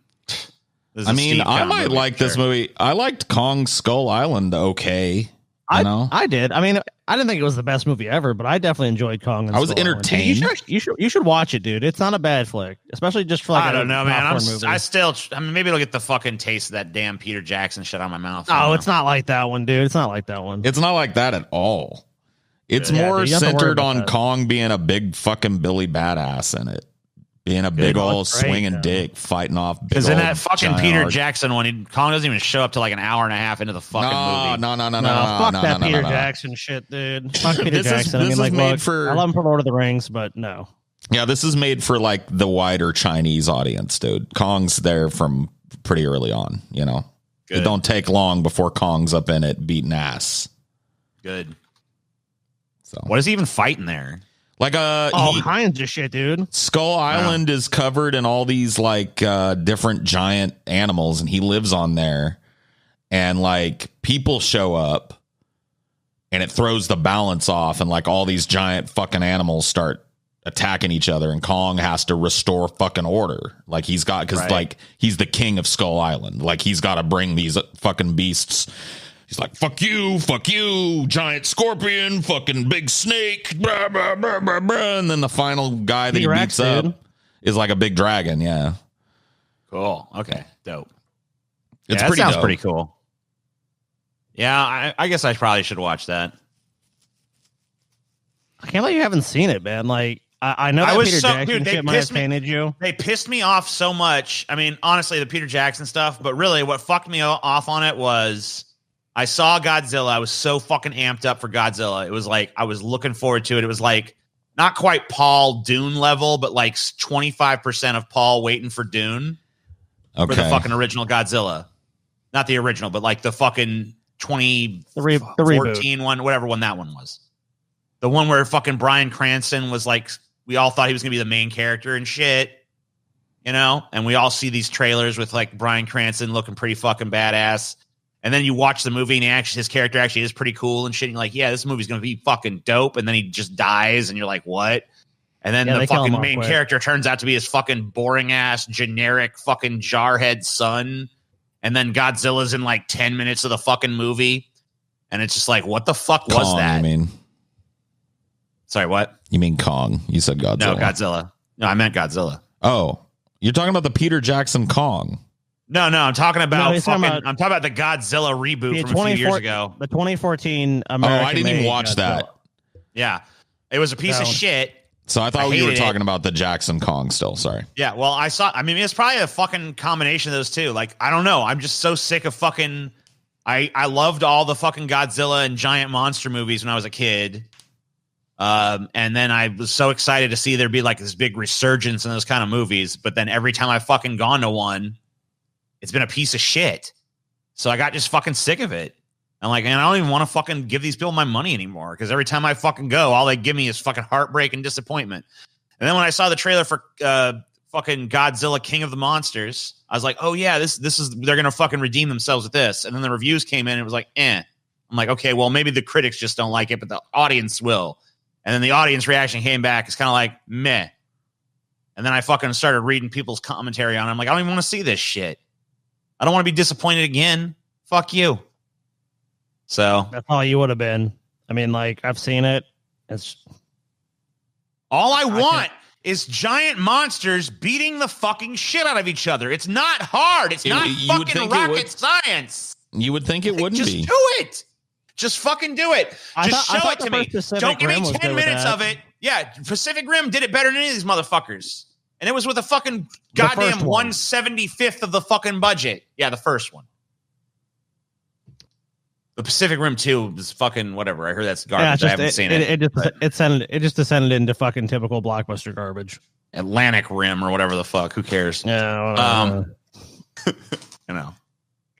I mean, I might like this movie. I liked Kong Skull Island. Okay,
I did. I mean, I didn't think it was the best movie ever, but I definitely enjoyed Kong. And
I was
Skull
entertained.
Island. You should watch it, dude. It's not a bad flick, especially just for like
I don't know, man.
movie.
I mean, maybe it'll get the fucking taste of that damn Peter Jackson shit out of my mouth.
Oh, it's not like that one, dude. It's not like that one.
It's not like that at all. It's more centered on Kong being a big fucking Billy badass in it. Being a big old swinging dick, fighting off.
Because in that fucking Peter Jackson one, Kong doesn't even show up till like an hour and a half into the fucking movie.
No. Fuck that Peter Jackson shit, dude. Fuck Peter Jackson. I mean, like, look, I love him for Lord of the Rings, but no.
Yeah, this is made for like the wider Chinese audience, dude. Kong's there from pretty early on, you know. Good. It don't take long before Kong's up in it beating ass.
Good. So what is he even fighting there?
Like
all kinds of shit, dude.
Skull Island is covered in all these like different giant animals, and he lives on there. And like people show up, and it throws the balance off, and like all these giant fucking animals start attacking each other, and Kong has to restore fucking order. Like he's got like he's the king of Skull Island. Like he's got to bring these fucking beasts. He's like, fuck you, giant scorpion, fucking big snake, blah, blah, blah, blah, blah. And then the final guy that he beats up is like a big dragon, yeah.
Cool. Okay, dope.
It's pretty
sounds
dope.
Pretty cool. Yeah, I guess I probably should watch that.
I can't believe you haven't seen it, man. Like, I know that Peter Jackson shit might have painted you.
They pissed me off so much. I mean, honestly, the Peter Jackson stuff, but really what fucked me off on it was I saw Godzilla. I was so fucking amped up for Godzilla. It was like I was looking forward to it. It was like not quite Paul Dune level, but like 25% of Paul waiting for Dune for the fucking original Godzilla. Not the original, but like the fucking 2014 one, whatever one that one was. The one where fucking Bryan Cranston was like, we all thought he was going to be the main character and shit, you know? And we all see these trailers with like Bryan Cranston looking pretty fucking badass. And then you watch the movie and his character actually is pretty cool and shit. And you're like, yeah, this movie's going to be fucking dope. And then he just dies and you're like, what? And then the fucking main character turns out to be his fucking boring ass, generic fucking jarhead son. And then Godzilla's in like 10 minutes of the fucking movie. And it's just like, what the fuck was that?
I mean,
sorry, what?
You mean Kong? You said Godzilla.
No, Godzilla. No, I meant Godzilla.
Oh, you're talking about the Peter Jackson Kong.
No, I'm talking about I'm talking about the Godzilla reboot from a few years ago.
The 2014 American.
I didn't even watch
Godzilla.
that.
Yeah. It was a piece of shit.
So I thought you were talking about the Jackson Kong still. Sorry.
Yeah, well, I mean, it's probably a fucking combination of those two. Like, I don't know. I'm just so sick of fucking I loved all the fucking Godzilla and giant monster movies when I was a kid. And then I was so excited to see there be like this big resurgence in those kind of movies. But then every time I've fucking gone to one, it's been a piece of shit. So I got just fucking sick of it. I'm like, man, I don't even want to fucking give these people my money anymore. Because every time I fucking go, all they give me is fucking heartbreak and disappointment. And then when I saw the trailer for fucking Godzilla King of the Monsters, I was like, oh yeah, this is, they're going to fucking redeem themselves with this. And then the reviews came in and it was like, I'm like, okay, well, maybe the critics just don't like it, but the audience will. And then the audience reaction came back. It's kind of like, meh. And then I fucking started reading people's commentary on it. I'm like, I don't even want to see this shit. I don't want to be disappointed again. Fuck you. So
that's all you would have been. I mean, like, I've seen it. It's
all I want is giant monsters beating the fucking shit out of each other. It's not hard. It's not fucking rocket science.
You would think it wouldn't be.
Just do it. Just fucking do it. Just show it to me. Don't give me 10 minutes of it. Yeah, Pacific Rim did it better than any of these motherfuckers. And it was with a fucking goddamn 1/75th of the fucking budget. Yeah, the first one. The Pacific Rim 2 was fucking whatever. I heard that's garbage. I haven't seen it.
It just descended into fucking typical blockbuster garbage.
Atlantic Rim or whatever the fuck. Who cares?
Yeah.
You know.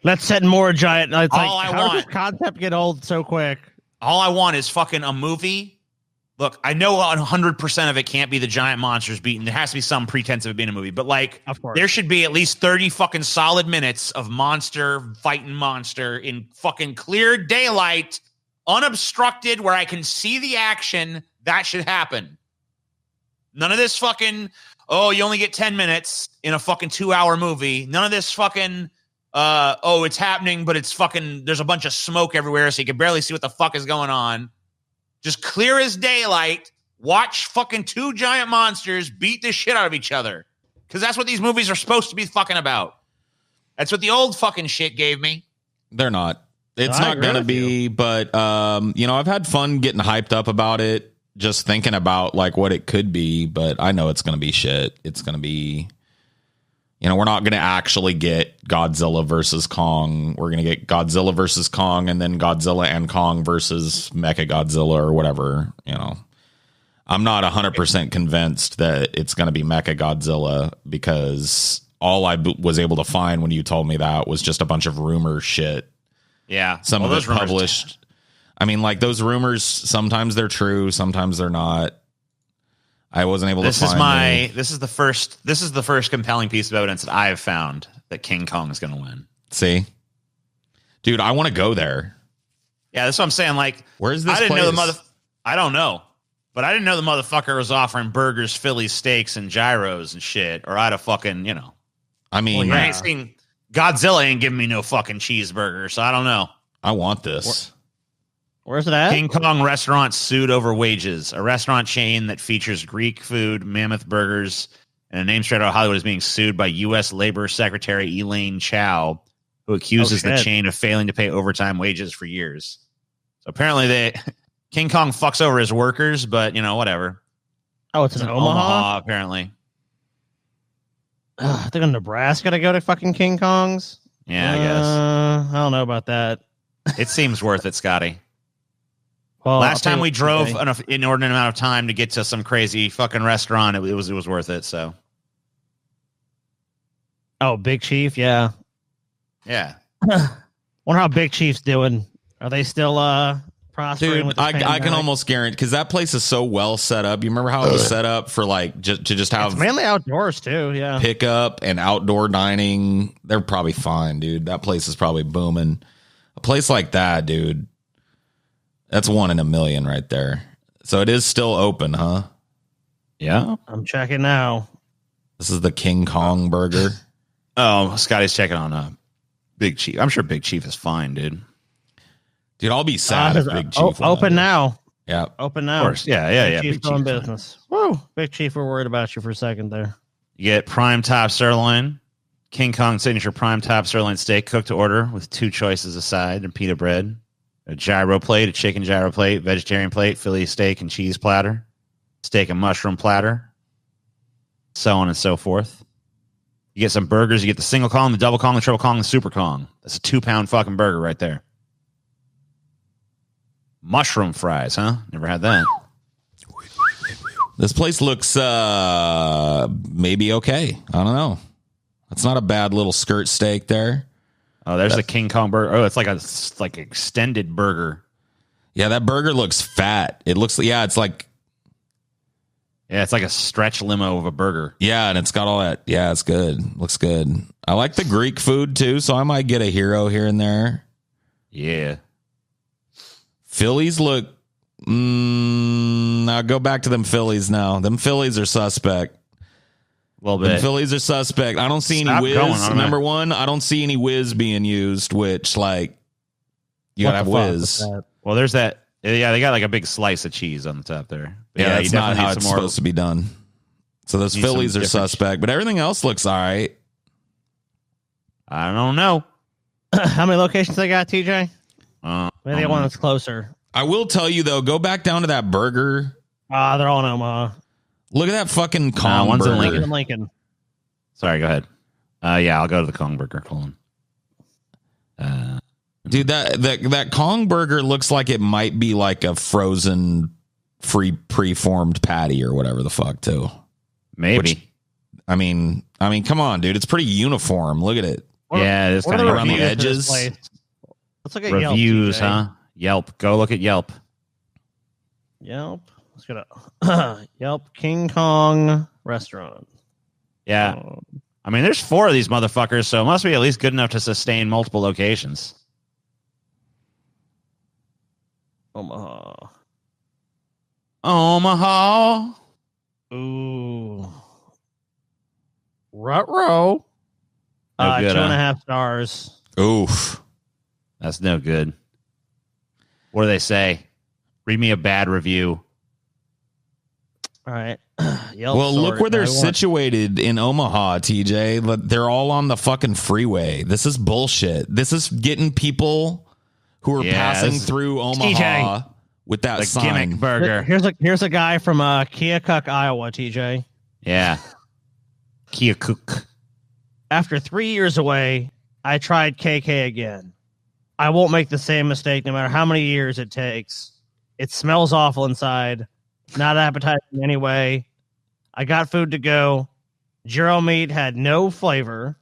Let's set more giant. It's
all
like,
I
how
want.
does this concept get old so quick?
All I want is fucking a movie. Look, I know 100% of it can't be the giant monsters beaten. There has to be some pretense of it being a movie. But like, there should be at least 30 fucking solid minutes of monster fighting monster in fucking clear daylight, unobstructed, where I can see the action. That should happen. None of this fucking, oh, you only get 10 minutes in a fucking 2-hour movie. None of this fucking, oh, it's happening, but it's fucking, there's a bunch of smoke everywhere, so you can barely see what the fuck is going on. Just clear as daylight. Watch fucking 2 giant monsters beat the shit out of each other. Because that's what these movies are supposed to be fucking about. That's what the old fucking shit gave me.
They're not. It's not going to be, but, you know, I've had fun getting hyped up about it. Just thinking about like what it could be, but I know it's going to be shit. It's going to be, you know, we're not going to actually get Godzilla versus Kong. We're going to get Godzilla versus Kong and then Godzilla and Kong versus Mechagodzilla or whatever, you know. I'm not 100% convinced that it's going to be Mechagodzilla because all I was able to find when you told me that was just a bunch of rumor shit.
Yeah.
Some of it published. I mean, like those rumors, sometimes they're true, sometimes they're not. I wasn't able to find
this is the first compelling piece of evidence that I have found that King Kong is going to win.
See? Dude, I want to go there.
Yeah, that's what I'm saying. Like,
where's this
I don't know. But I didn't know the motherfucker was offering burgers, Philly steaks, and gyros and shit. Or I'd have fucking, you know.
I mean,
I ain't seen Godzilla ain't giving me no fucking cheeseburger, so I don't know.
I want this.
Where's it at?
King Kong restaurant sued over wages. A restaurant chain that features Greek food, mammoth burgers, and a name straight out of Hollywood is being sued by U.S. Labor Secretary Elaine Chao, who accuses the chain of failing to pay overtime wages for years. So apparently King Kong fucks over his workers, but, you know, whatever.
Oh, it's in Omaha?
Apparently.
I think in Nebraska to go to fucking King Kong's.
Yeah, I guess.
I don't know about that.
It seems worth it, Scotty.
Well,
last time we drove an inordinate amount of time to get to some crazy fucking restaurant, it was worth it. So,
oh, Big Chief, yeah.
Wonder
how Big Chief's doing. Are they still prospering?
Dude,
with
I can almost guarantee because that place is so well set up. You remember how it was set up for like just have
it's mainly outdoors too, yeah.
Pickup and outdoor dining. They're probably fine, dude. That place is probably booming. A place like that, dude. That's 1 in a million right there. So it is still open, huh?
Yeah.
I'm checking now.
This is the King Kong burger.
Oh, Scotty's checking on Big Chief. I'm sure Big Chief is fine, dude.
Dude, I'll be sad if Big Chief
open now.
Yeah.
Open now.
Of course. Yeah.
Big Chief's doing business. Woo. Big Chief, we're worried about you for a second there.
You get prime top sirloin, King Kong signature prime top sirloin steak cooked to order with 2 choices aside and pita bread. A gyro plate, a chicken gyro plate, vegetarian plate, Philly steak and cheese platter, steak and mushroom platter, so on and so forth. You get some burgers. You get the single Kong, the double Kong, the triple Kong, the super Kong. That's a 2-pound fucking burger right there. Mushroom fries, huh? Never had that.
This place looks maybe okay. I don't know. That's not a bad little skirt steak there.
Oh, there's the King Kong burger. Oh, it's like extended burger.
Yeah, that burger looks fat. It looks, it's like
a stretch limo of a burger.
Yeah, and it's got all that. Yeah, it's good. Looks good. I like the Greek food too, so I might get a hero here and there.
Yeah.
Phillies look. Now go back to them Phillies now. Them Phillies are suspect.
A little bit.
Them Phillies are suspect. I don't see any whiz. Number one, I don't see any whiz being used, which, like, you gotta have whiz.
Well, there's that. Yeah, they got like a big slice of cheese on the top there.
Yeah, that's not how it's supposed to be done. So those Phillies are suspect, but everything else looks all right.
I don't know.
How many locations they got, TJ? Maybe one that's closer.
I will tell you, though, go back down to that burger.
They're all in Omaha.
Look at that fucking Kong
one's
burger.
in Lincoln. Sorry, go ahead. Yeah, I'll go to the Kong burger. Hold on.
Dude, that Kong burger looks like it might be like a frozen, preformed patty or whatever the fuck, too.
Maybe.
I mean, come on, dude. It's pretty uniform. Look at it.
Yeah, it's kind of
around the edges.
Let's look at
reviews,
Yelp,
huh? Yelp. Go look at Yelp.
Yelp. Let's go to Yelp King Kong restaurant.
Yeah. I mean, there's 4 of these motherfuckers, so it must be at least good enough to sustain multiple locations.
Omaha.
Omaha.
Ooh. Ruh-roh.
No good,
2.5 stars.
Oof.
That's no good. What do they say? Read me a bad review.
All right.
Well, look where they're situated in Omaha, TJ. They're all on the fucking freeway. This is bullshit. This is getting people who are passing through Omaha
TJ.
With that
The
sign.
gimmick burger.
Here's a guy from Keokuk, Iowa, TJ.
Yeah. Keokuk.
After 3 years away, I tried KK again. I won't make the same mistake no matter how many years it takes. It smells awful inside. Not appetizing in any way. I got food to go. Gyro meat had no flavor.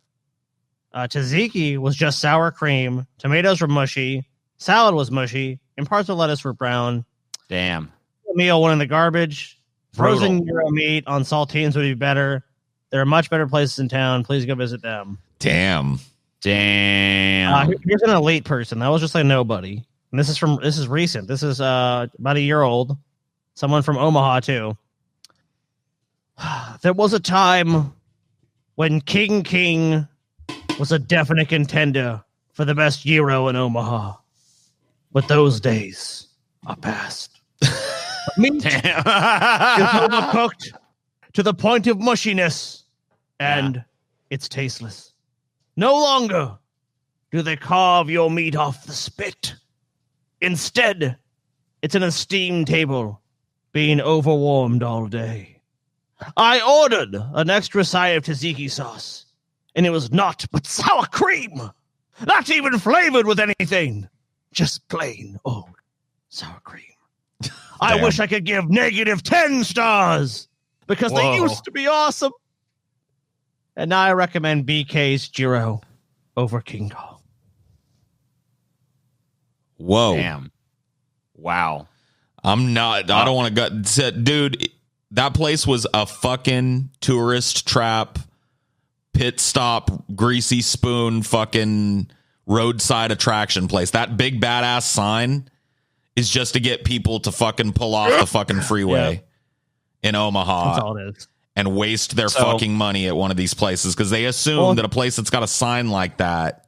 Tzatziki was just sour cream. Tomatoes were mushy. Salad was mushy. And parts of lettuce were brown.
Damn.
The meal went in the garbage.
Brutal.
Frozen gyro meat on saltines would be better. There are much better places in town. Please go visit them.
Damn.
Here's an elite person. That was just like nobody. And this is recent. This is about a year old. Someone from Omaha too. There was a time when King was a definite contender for the best gyro in Omaha. But those days are past. Meat is overcooked to the point of mushiness, and it's tasteless. No longer do they carve your meat off the spit. Instead, it's in a steam table, being overwarmed all day. I ordered an extra side of tzatziki sauce, and it was naught but sour cream, not even flavored with anything, just plain old sour cream. I wish I could give negative 10 stars because they used to be awesome. And now I recommend BK's gyro over King Kong.
Whoa.
Damn. Wow.
I don't want to go. Dude, that place was a fucking tourist trap, pit stop, greasy spoon, fucking roadside attraction place. That big badass sign is just to get people to fucking pull off the fucking freeway in Omaha.
That's all it is.
And waste their fucking money at one of these places because they assume that a place that's got a sign like that.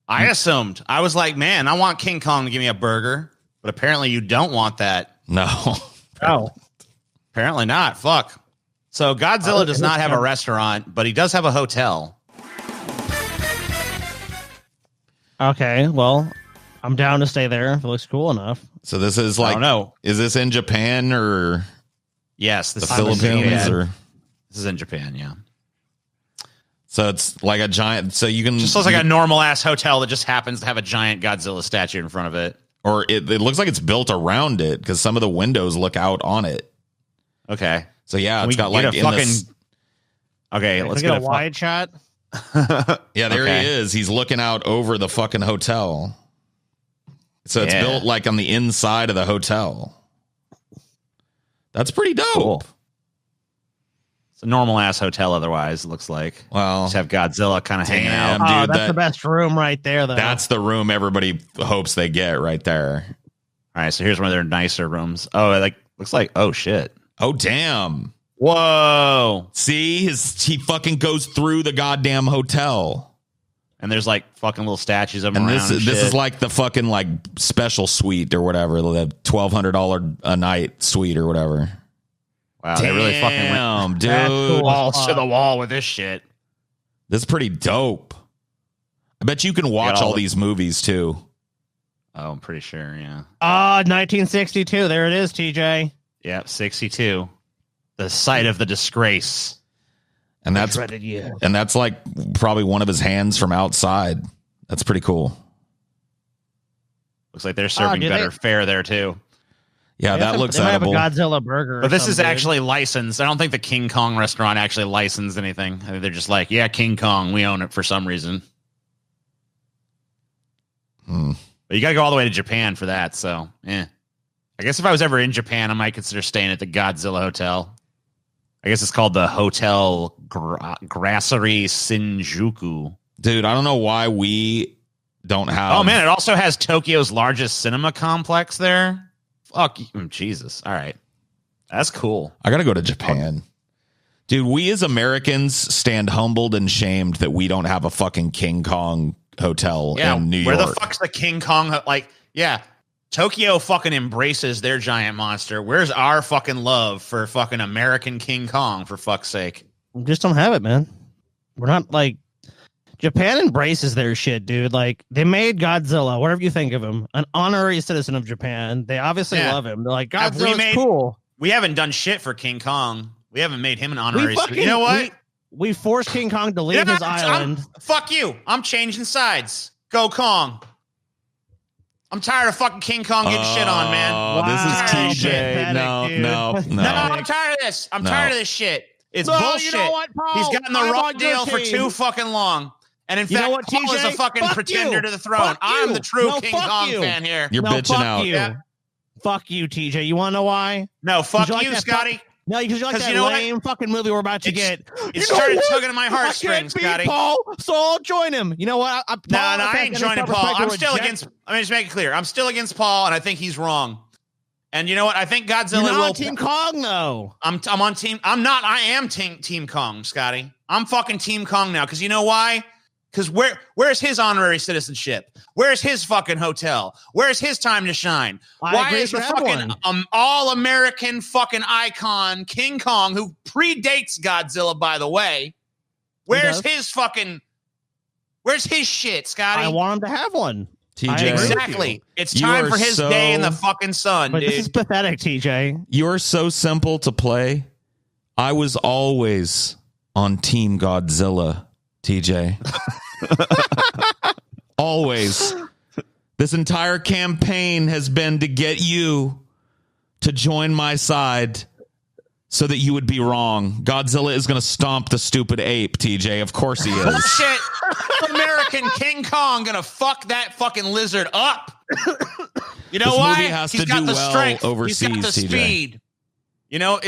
I assumed. I was like, man, I want King Kong to give me a burger, but apparently you don't want that.
No.
Oh.
Apparently not. Fuck. So Godzilla does not have a restaurant, but he does have a hotel.
Okay, well, I'm down to stay there if it looks cool enough.
So this is like,
I don't know.
Is this in Japan or
Yes,
the
this
Philippines? Or
this is in Japan, yeah.
so it's like a giant. So you can
Just looks like a normal ass hotel that just happens to have a giant Godzilla statue in front of it.
or it looks like it's built around it because some of the windows look out on it.
Okay.
So yeah, it's
We
got
get
like
a
in
fucking.
this.
Okay,
Let's get a wide shot.
Yeah, there
Okay.
he is. He's looking out over the fucking hotel. So it's built like on the inside of the hotel. That's pretty dope.
Cool. It's a normal ass hotel. Otherwise, it looks like.
Well,
Just have Godzilla kind of hanging out.
damn, dude,
That's the best room right there, though.
that's the room everybody hopes they get right there.
All right, so here's one of their nicer rooms. Oh, it looks like. Oh shit.
Oh damn!
Whoa.
See, he fucking goes through the goddamn hotel.
And there's like fucking little statues of him
And
around.
this is like the fucking like special suite or whatever, the $1,200 a night suite or whatever.
Wow, they really fucking went
dude.
cool.
balls to the wall with this shit.
This is pretty dope. I bet you can watch all these movies too.
Oh, I'm pretty sure. Yeah.
1962. There it is, TJ.
Yep. 62. The site of the disgrace.
And that's
Dreaded year.
and that's like probably one of his hands from outside. That's pretty cool.
Looks like they're serving better fare there too.
Yeah, that looks
they might have a
edible.
Godzilla burger.
But this is actually licensed. I don't think the King Kong restaurant actually licensed anything. I think they're just like, yeah, King Kong, we own it for some reason. But you got to go all the way to Japan for that. So, I guess if I was ever in Japan, I might consider staying at the Godzilla Hotel. I guess it's called the Hotel Grasserie Shinjuku.
Dude, I don't know why we don't have.
Oh man, it also has Tokyo's largest cinema complex there. Fuck you. Jesus. All right. That's cool.
I got to go to Japan. Dude, we as Americans stand humbled and shamed that we don't have a fucking King Kong hotel in New York.
Where the fuck's the King Kong? Tokyo fucking embraces their giant monster. Where's our fucking love for fucking American King Kong, for fuck's sake?
We just don't have it, man. We're not like... Japan embraces their shit, dude. Like, they made Godzilla, whatever you think of him, an honorary citizen of Japan. They obviously love him. They're like, Godzilla's cool.
We haven't done shit for King Kong. We haven't made him an honorary citizen. You know what?
We forced King Kong to leave his island.
Fuck you. I'm changing sides. Go Kong. I'm tired of fucking King Kong getting shit on, man.
Wow. This is TJ. No.
I'm tired of this. I'm tired of this shit. It's bullshit.
You know what, Paul?
He's gotten the wrong deal for too fucking long. And in fact, what, Paul is a fucking pretender to the throne. I'm the true King Kong fan here.
You're bitching out.
Yeah. Fuck you, TJ. You want to know why?
No, fuck you, Scotty.
No, because you like that lame fucking movie we're about to get.
It started tugging at my heartstrings, Scotty.
Paul, so I'll join him. You know what?
I ain't joining Paul. I'm still against. Let me just make it clear. I'm still against Paul, and I think he's wrong. And you know what? I think Godzilla
You're not
will.
on Team Kong, though.
I'm on team. I'm not. I am Team Kong, Scotty. I'm fucking Team Kong now. Because you know why? Because where's his honorary citizenship? Where's his fucking hotel? Where's his time to shine? Why is the fucking all-American fucking icon King Kong, who predates Godzilla, by the way, where's his shit, Scotty?
I want him to have one.
TJ.
Exactly. It's time for his day in the fucking sun,
but
dude.
This is pathetic, TJ.
You're so simple to play. I was always on Team Godzilla, TJ. Always. This entire campaign has been to get you to join my side so that you would be wrong. Godzilla is going to stomp the stupid ape, TJ. Of course he is.
Shit. American King Kong going to fuck that fucking lizard up. You know why? He's got the strength.
Overseas,
he's got the speed. You know,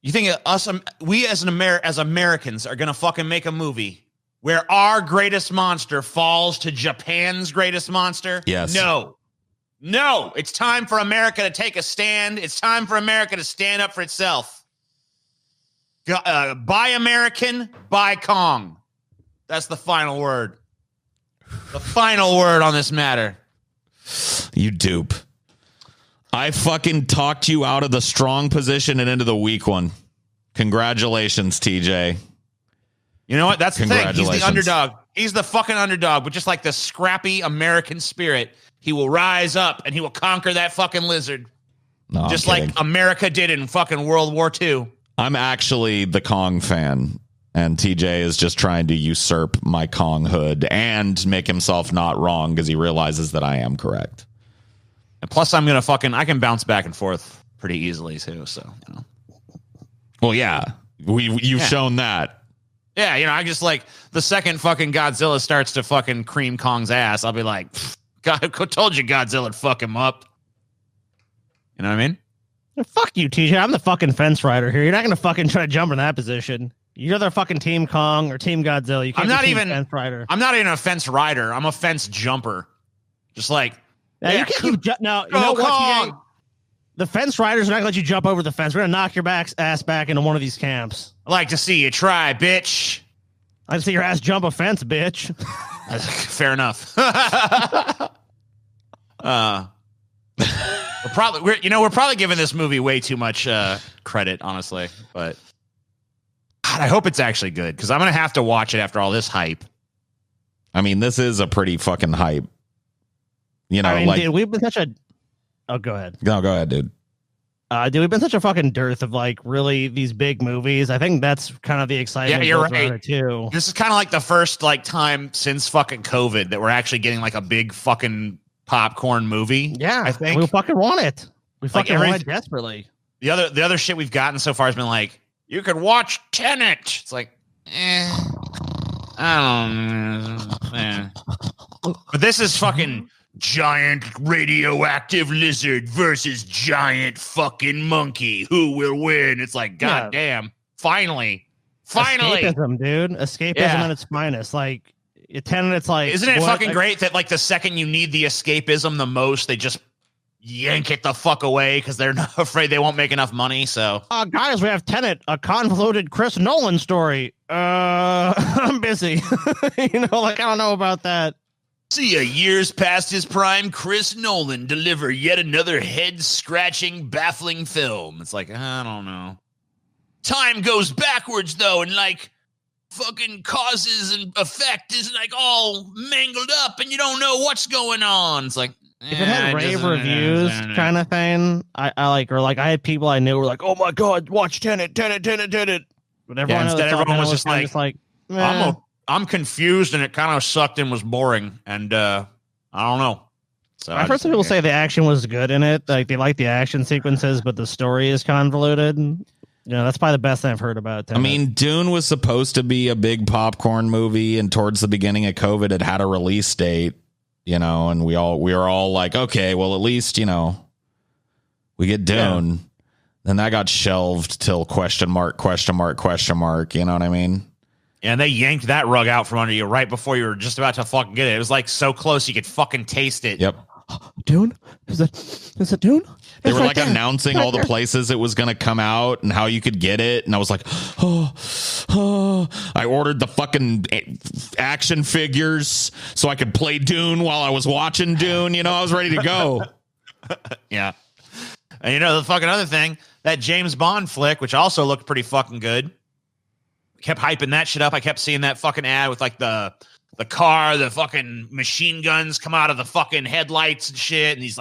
you think we as Americans are going to fucking make a movie where our greatest monster falls to Japan's greatest monster?
Yes.
No, it's time for America to take a stand. It's time for America to stand up for itself. Buy American, buy Kong. That's the final word. The final word on this matter.
You dupe. I fucking talked you out of the strong position and into the weak one. Congratulations, TJ.
You know what? That's the thing. He's the underdog. He's the fucking underdog. But just like the scrappy American spirit, he will rise up and he will conquer that fucking lizard.
No,
just like America did in fucking World War II.
I'm actually the Kong fan. And TJ is just trying to usurp my Kong hood and make himself not wrong because he realizes that I am correct.
And plus, I can bounce back and forth pretty easily too. So, you know.
Well, yeah, you've shown that.
Yeah, you know, I just like the second fucking Godzilla starts to fucking cream Kong's ass, I'll be like, God, I told you Godzilla'd fuck him up. You know what I mean?
Fuck you, TJ. I'm the fucking fence rider here. You're not gonna fucking try to jump in that position. You're either fucking Team Kong or Team Godzilla. You can't be Team fence rider.
I'm not even a fence rider. I'm a fence jumper. Just like,
you can't no, you know what, TJ? The fence riders are not going to let you jump over the fence. We're going to knock your ass back into one of these camps.
I like to see you try, bitch.
I like to see your ass jump a fence, bitch.
Fair enough. We're probably giving this movie way too much credit, honestly. But God, I hope it's actually good because I'm going to have to watch it after all this hype.
I mean, this is a pretty fucking hype. You know,
dude, we've been such a. Oh, go ahead.
No, go ahead, dude.
Dude, we've been such a fucking dearth of like really these big movies. I think that's kind of the excitement.
Yeah, you're right.
Too.
This is kind of like the first like time since fucking COVID that we're actually getting like a big fucking popcorn movie.
Yeah,
I think
we fucking want it. We fucking want it desperately.
The other shit we've gotten so far has been like, you could watch Tenet. It's like, I don't know. But this is fucking giant radioactive lizard versus giant fucking monkey. Who will win? It's like, goddamn. Finally.
Escapism, dude. Escapism at its finest. Like, Tenet, it's like,
isn't it fucking great that like the second you need the escapism the most, they just yank it the fuck away because they're not afraid they won't make enough money. So,
guys, we have Tenet, a convoluted Chris Nolan story. I'm busy. I don't know about that.
See, years past his prime, Chris Nolan deliver yet another head-scratching, baffling film. It's like, I don't know. Time goes backwards, though, and fucking causes and effect is all mangled up, and you don't know what's going on. It's like,
if it had rave reviews kind of thing, I had people I knew were like, oh my god, watch Tenet. But everyone
was just like, I'm confused, and it kind of sucked and was boring, and I don't know. So
I've heard some people say the action was good in it, like they like the action sequences, but the story is convoluted. That's probably the best thing I've heard about Tenet.
I mean, Dune was supposed to be a big popcorn movie, and towards the beginning of COVID, it had a release date. And we were all like, okay, well, at least, we get Dune. Yeah. Then that got shelved till question mark. You know what I mean?
And they yanked that rug out from under you right before you were just about to fucking get it. It was like so close you could fucking taste it.
Yep.
Dune? Is it Dune?
They were announcing all the places it was going to come out and how you could get it. And I was like, I ordered the fucking action figures so I could play Dune while I was watching Dune. I was ready to go.
Yeah. And the fucking other thing, that James Bond flick, which also looked pretty fucking good, kept hyping that shit up. I kept seeing that fucking ad with the car, the fucking machine guns come out of the fucking headlights and shit. And he's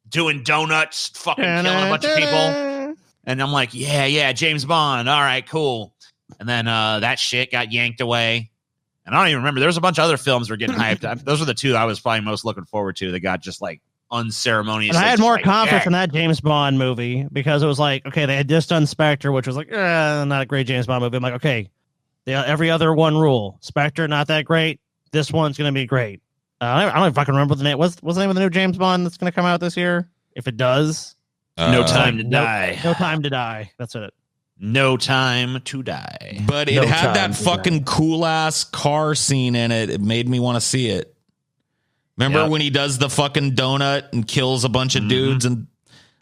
doing donuts, fucking killing a bunch of people. And I'm like, yeah, James Bond. All right, cool. And then that shit got yanked away. And I don't even remember. There was a bunch of other films that were getting hyped. Those were the two I was probably most looking forward to that got just unceremonious.
And I had more confidence in that James Bond movie because it was okay, they had just done Spectre, which was not a great James Bond movie. I'm like, okay, every other one rule. Spectre, not that great. This one's going to be great. I don't know if I can remember the name. What's the name of the new James Bond that's going to come out this year? If it does.
No Time to Die.
No Time to Die. That's it.
No Time to Die.
But it had that fucking cool-ass car scene in it. It made me want to see it. Remember when he does the fucking donut and kills a bunch of dudes? And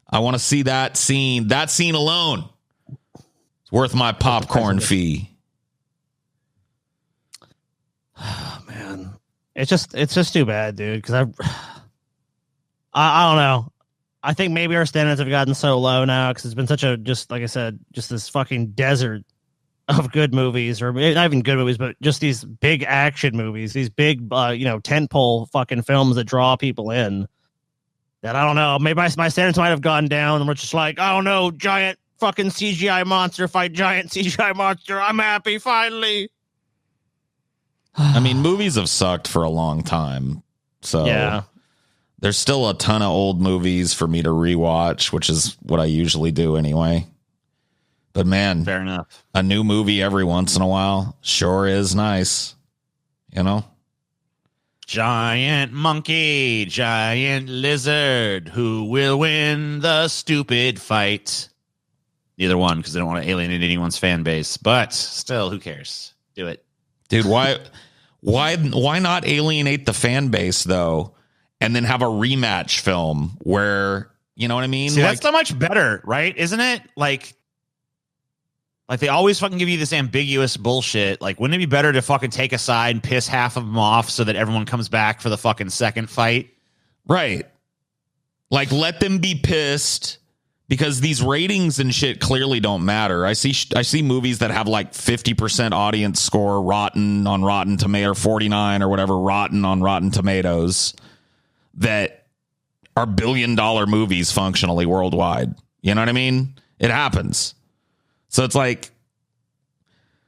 I want to see that scene. That scene alone is worth my popcorn fee.
Oh, man. It's just too bad, dude. Because I don't know. I think maybe our standards have gotten so low now because it's been such like I said, just this fucking desert of good movies, or not even good movies, but just these big action movies, these big, tentpole fucking films that draw people in. That I don't know. Maybe my standards might have gone down, and we're just I don't know, giant fucking CGI monster fight giant CGI monster. I'm happy finally.
I mean, movies have sucked for a long time, so
yeah.
There's still a ton of old movies for me to rewatch, which is what I usually do anyway. But man,
fair enough.
A new movie every once in a while sure is nice.
Giant monkey, giant lizard, who will win the stupid fight? Neither one, because they don't want to alienate anyone's fan base. But still, who cares? Do it.
Dude, why not alienate the fan base though? And then have a rematch film where, you know what I mean?
See, that's so much better, right? Isn't it? Like they always fucking give you this ambiguous bullshit. Wouldn't it be better to fucking take a side and piss half of them off so that everyone comes back for the fucking second fight?
Right. Let them be pissed because these ratings and shit clearly don't matter. I see movies that have 50% audience score rotten on Rotten Tomato, or 49 or whatever rotten on Rotten Tomatoes, that are $1 billion movies functionally worldwide. You know what I mean? It happens. So it's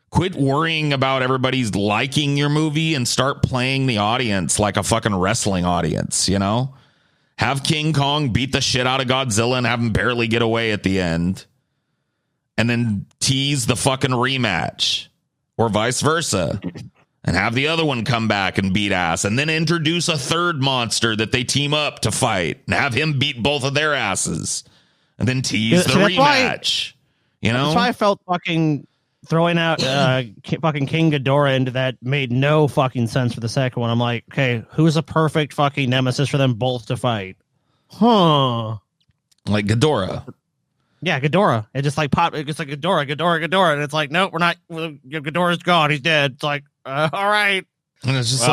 quit worrying about everybody's liking your movie and start playing the audience like a fucking wrestling audience, Have King Kong beat the shit out of Godzilla and have him barely get away at the end. And then tease the fucking rematch. Or vice versa. And have the other one come back and beat ass. And then introduce a third monster that they team up to fight. And have him beat both of their asses. And then tease the rematch.
That's why I felt fucking throwing out fucking King Ghidorah into that made no fucking sense for the second one. I'm like, okay, who's a perfect fucking nemesis for them both to fight? Huh.
Like Ghidorah.
Yeah, Ghidorah. It just like pop. It's like Ghidorah, and it's like, nope, we're not. Ghidorah's gone. He's dead. It's like, all right.
And it's just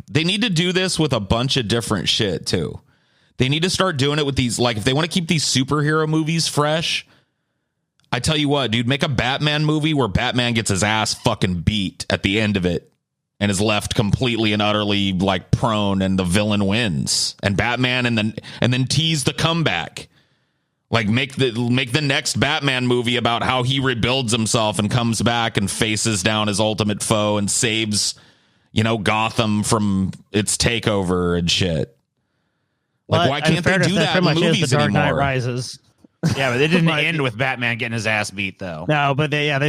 they need to do this with a bunch of different shit too. They need to start doing it with these. Like, if they want to keep these superhero movies fresh, I tell you what, dude, make a Batman movie where Batman gets his ass fucking beat at the end of it and is left completely and utterly like prone, and the villain wins, and Batman and then tease the comeback. Like, make the next Batman movie about how he rebuilds himself and comes back and faces down his ultimate foe and saves, Gotham from its takeover and shit. Like, why can't they do that in movies
the Dark Knight
anymore?
Rises.
Yeah, but they didn't end with Batman getting his ass beat, though.
No, but they
you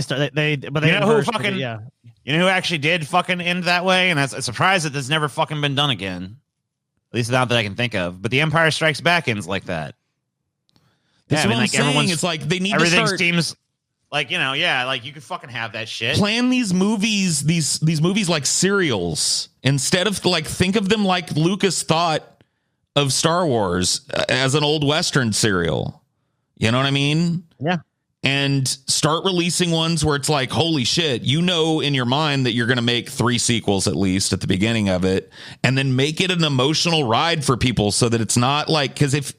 know who actually did fucking end that way, and that's a surprise that that's never fucking been done again. At least not that I can think of. But The Empire Strikes Back ends like that.
That's what I'm saying. It's like they need to start.
Everything seems like, like you could fucking have that shit.
Plan these movies, these movies like serials, instead of like, think of them like Lucas thought of Star Wars as an old Western serial. You know what I mean?
Yeah.
And start releasing ones where it's like, holy shit, in your mind that you're going to make 3 sequels at least at the beginning of it, and then make it an emotional ride for people so that it's not like, because if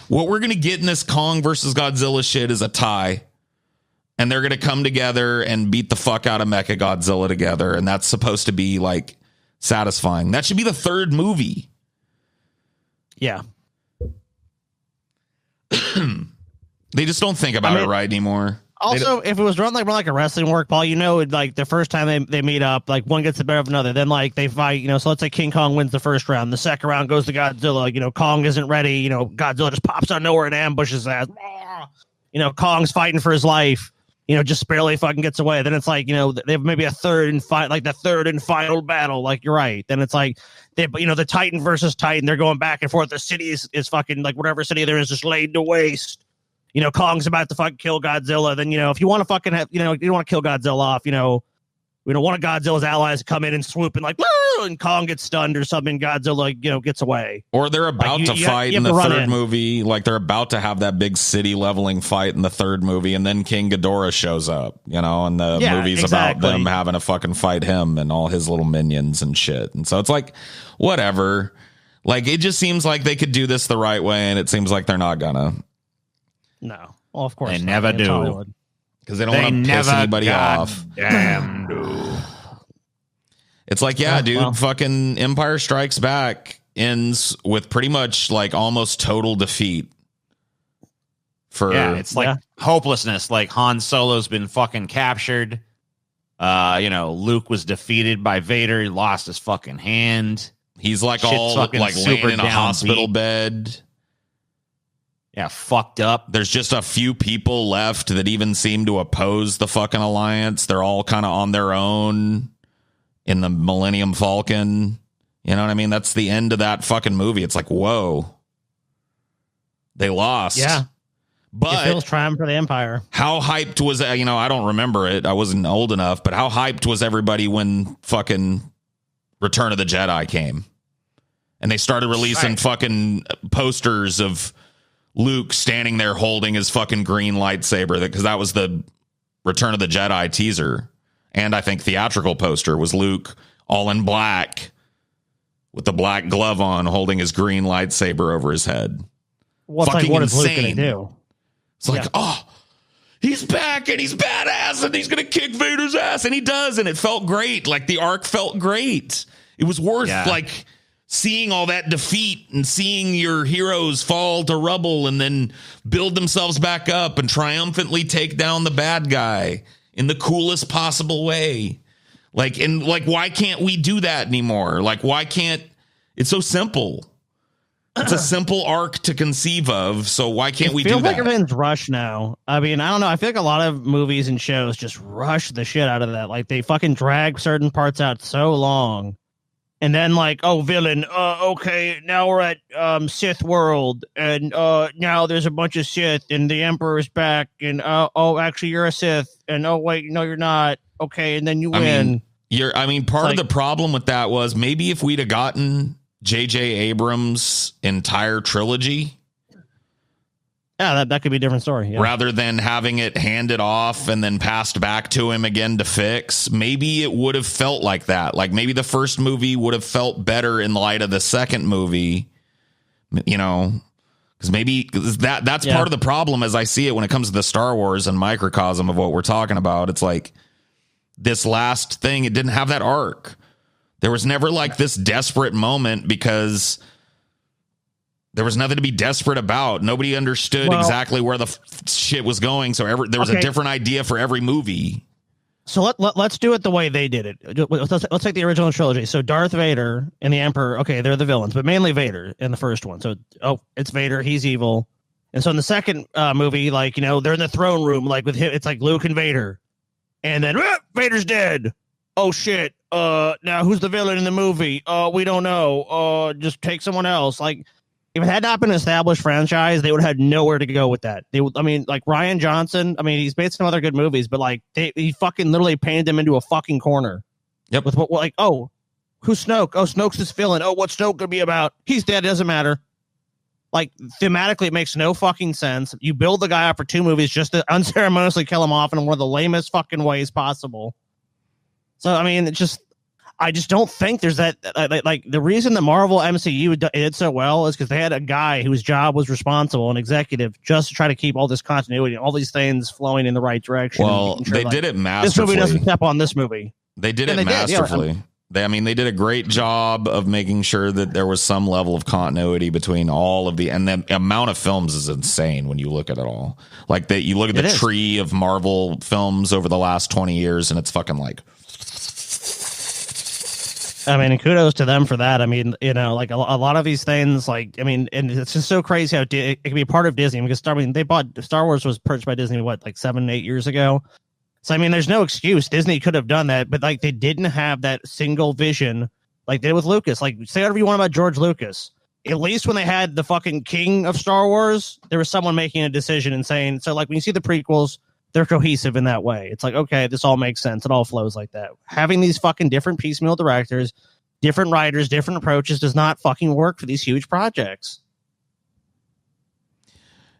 what we're going to get in this Kong versus Godzilla shit is a tie, and they're going to come together and beat the fuck out of Mechagodzilla together, and that's supposed to be like satisfying. That should be the 3rd movie.
Yeah.
They just don't think about it right anymore.
Also, if it was run like a wrestling work, Paul, like the first time they meet up, like one gets the better of another. Then like they fight, so let's say King Kong wins the first round. The second round goes to Godzilla. Kong isn't ready. Godzilla just pops out of nowhere and ambushes that. Kong's fighting for his life. Just barely fucking gets away. Then it's like, they have maybe a third and final battle. Like, you're right. Then it's like, the Titan versus Titan. They're going back and forth. The city is fucking like whatever city there is just laid to waste. Kong's about to fucking kill Godzilla. Then, if you want to fucking have, you don't want to kill Godzilla off, one of Godzilla's allies to come in and swoop and like, and Kong gets stunned or something. Godzilla, gets away.
Or they're about to fight in the 3rd movie. Like, they're about to have that big city leveling fight in the 3rd movie. And then King Ghidorah shows up, and the movie's about them having to fucking fight him and all his little minions and shit. And so it's like, whatever. Like, it just seems like they could do this the right way. And it seems like they're not gonna.
No. Well, of course
they never do.
Because they don't want to piss anybody off.
Damn, dude.
It's like, dude, fucking Empire Strikes Back ends with pretty much like almost total defeat.
It's like hopelessness. Like, Han Solo's been fucking captured. Luke was defeated by Vader. He lost his fucking hand.
He's like all like laying in a hospital bed.
Yeah, fucked up.
There's just a few people left that even seem to oppose the fucking alliance. They're all kind of on their own in the Millennium Falcon. You know what I mean? That's the end of that fucking movie. It's like, whoa. They lost.
Yeah.
But
it feels triumph for the Empire.
How hyped was, I don't remember it. I wasn't old enough, but how hyped was everybody when fucking Return of the Jedi came? And they started releasing fucking posters of Luke standing there holding his fucking green lightsaber, because that was the Return of the Jedi teaser. And I think theatrical poster was Luke all in black with the black glove on, holding his green lightsaber over his head.
Well, it's like, what is Luke going to do?
It's like, he's back and he's badass and he's going to kick Vader's ass. And he does. And it felt great. Like, the arc felt great. It was worth like seeing all that defeat and seeing your heroes fall to rubble and then build themselves back up and triumphantly take down the bad guy in the coolest possible way. Like, and like, why can't we do that anymore? Like, why can't, it's so simple. It's a simple arc to conceive of. So why can't we do that?
I feel like everything's rushed now. I mean, I don't know. I feel like a lot of movies and shows just rush the shit out of that. Like, they fucking drag certain parts out so long. And then like, villain, okay, now we're at Sith world, and now there's a bunch of Sith, and the Emperor's back, and actually you're a Sith, and wait, no, you're not. Okay, and then you win.
Part of the problem with that was maybe if we'd have gotten J.J. Abrams' entire trilogy.
Yeah, that could be a different story. Yeah.
Rather than having it handed off and then passed back to him again to fix, maybe it would have felt like that. Like maybe the first movie would have felt better in light of the second movie, you know, because that's part of the problem as I see it when it comes to the Star Wars and microcosm of what we're talking about. It's like this last thing, it didn't have that arc. There was never like this desperate moment because there was nothing to be desperate about. Nobody understood exactly where the shit was going. So there was a different idea for every movie.
So let's do it the way they did it. Let's take the original trilogy. So Darth Vader and the Emperor, okay, they're the villains, but mainly Vader in the first one. So, it's Vader. He's evil. And so in the second movie, like, you know, they're in the throne room, like with him, it's like Luke and Vader. And then Vader's dead. Oh, shit. Now who's the villain in the movie? We don't know. Just take someone else. Like, if it had not been an established franchise, they would have had nowhere to go with that. Like Rian Johnson, he's made some other good movies, but like he fucking literally painted them into a fucking corner.
Yep.
With who's Snoke? Oh, Snoke's this villain. Oh, what's Snoke gonna be about? He's dead. It doesn't matter. Like thematically, it makes no fucking sense. You build the guy up for 2 movies just to unceremoniously kill him off in one of the lamest fucking ways possible. So I just don't think there's that. Like the reason the Marvel MCU did so well is because they had a guy whose job was responsible, an executive, just to try to keep all this continuity and all these things flowing in the right direction.
Well, they did it masterfully.
This movie doesn't step on this movie.
They did it masterfully. They did a great job of making sure that there was some level of continuity between all of and the amount of films is insane when you look at it all. Like you look at the tree of Marvel films over the last 20 years, and it's fucking like.
And kudos to them for that. Like a lot of these things, and it's just so crazy how it can be part of Disney because Star Wars was purchased by Disney, 7-8 years ago. So, there's no excuse. Disney could have done that, but they didn't have that single vision like they did with Lucas. Like, say whatever you want about George Lucas. At least when they had the fucking king of Star Wars, there was someone making a decision and saying, so like when you see the prequels, they're cohesive in that way. It's like, okay, this all makes sense. It all flows like that. Having these fucking different piecemeal directors, different writers, different approaches does not fucking work for these huge projects.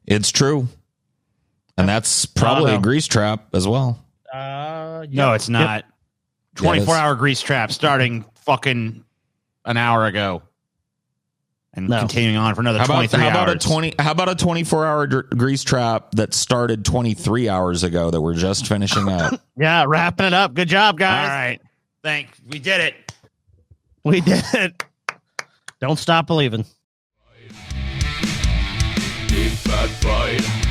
It's true. And that's probably a grease trap as well.
No, it's not. 24-hour grease trap starting fucking an hour ago. And continuing on for another 23 hours.
How about a 24-hour grease trap that started 23 hours ago that we're just finishing up?
Yeah, wrapping it up. Good job, guys.
All right. We did it.
We did it. Don't stop believing.
Big fat pride.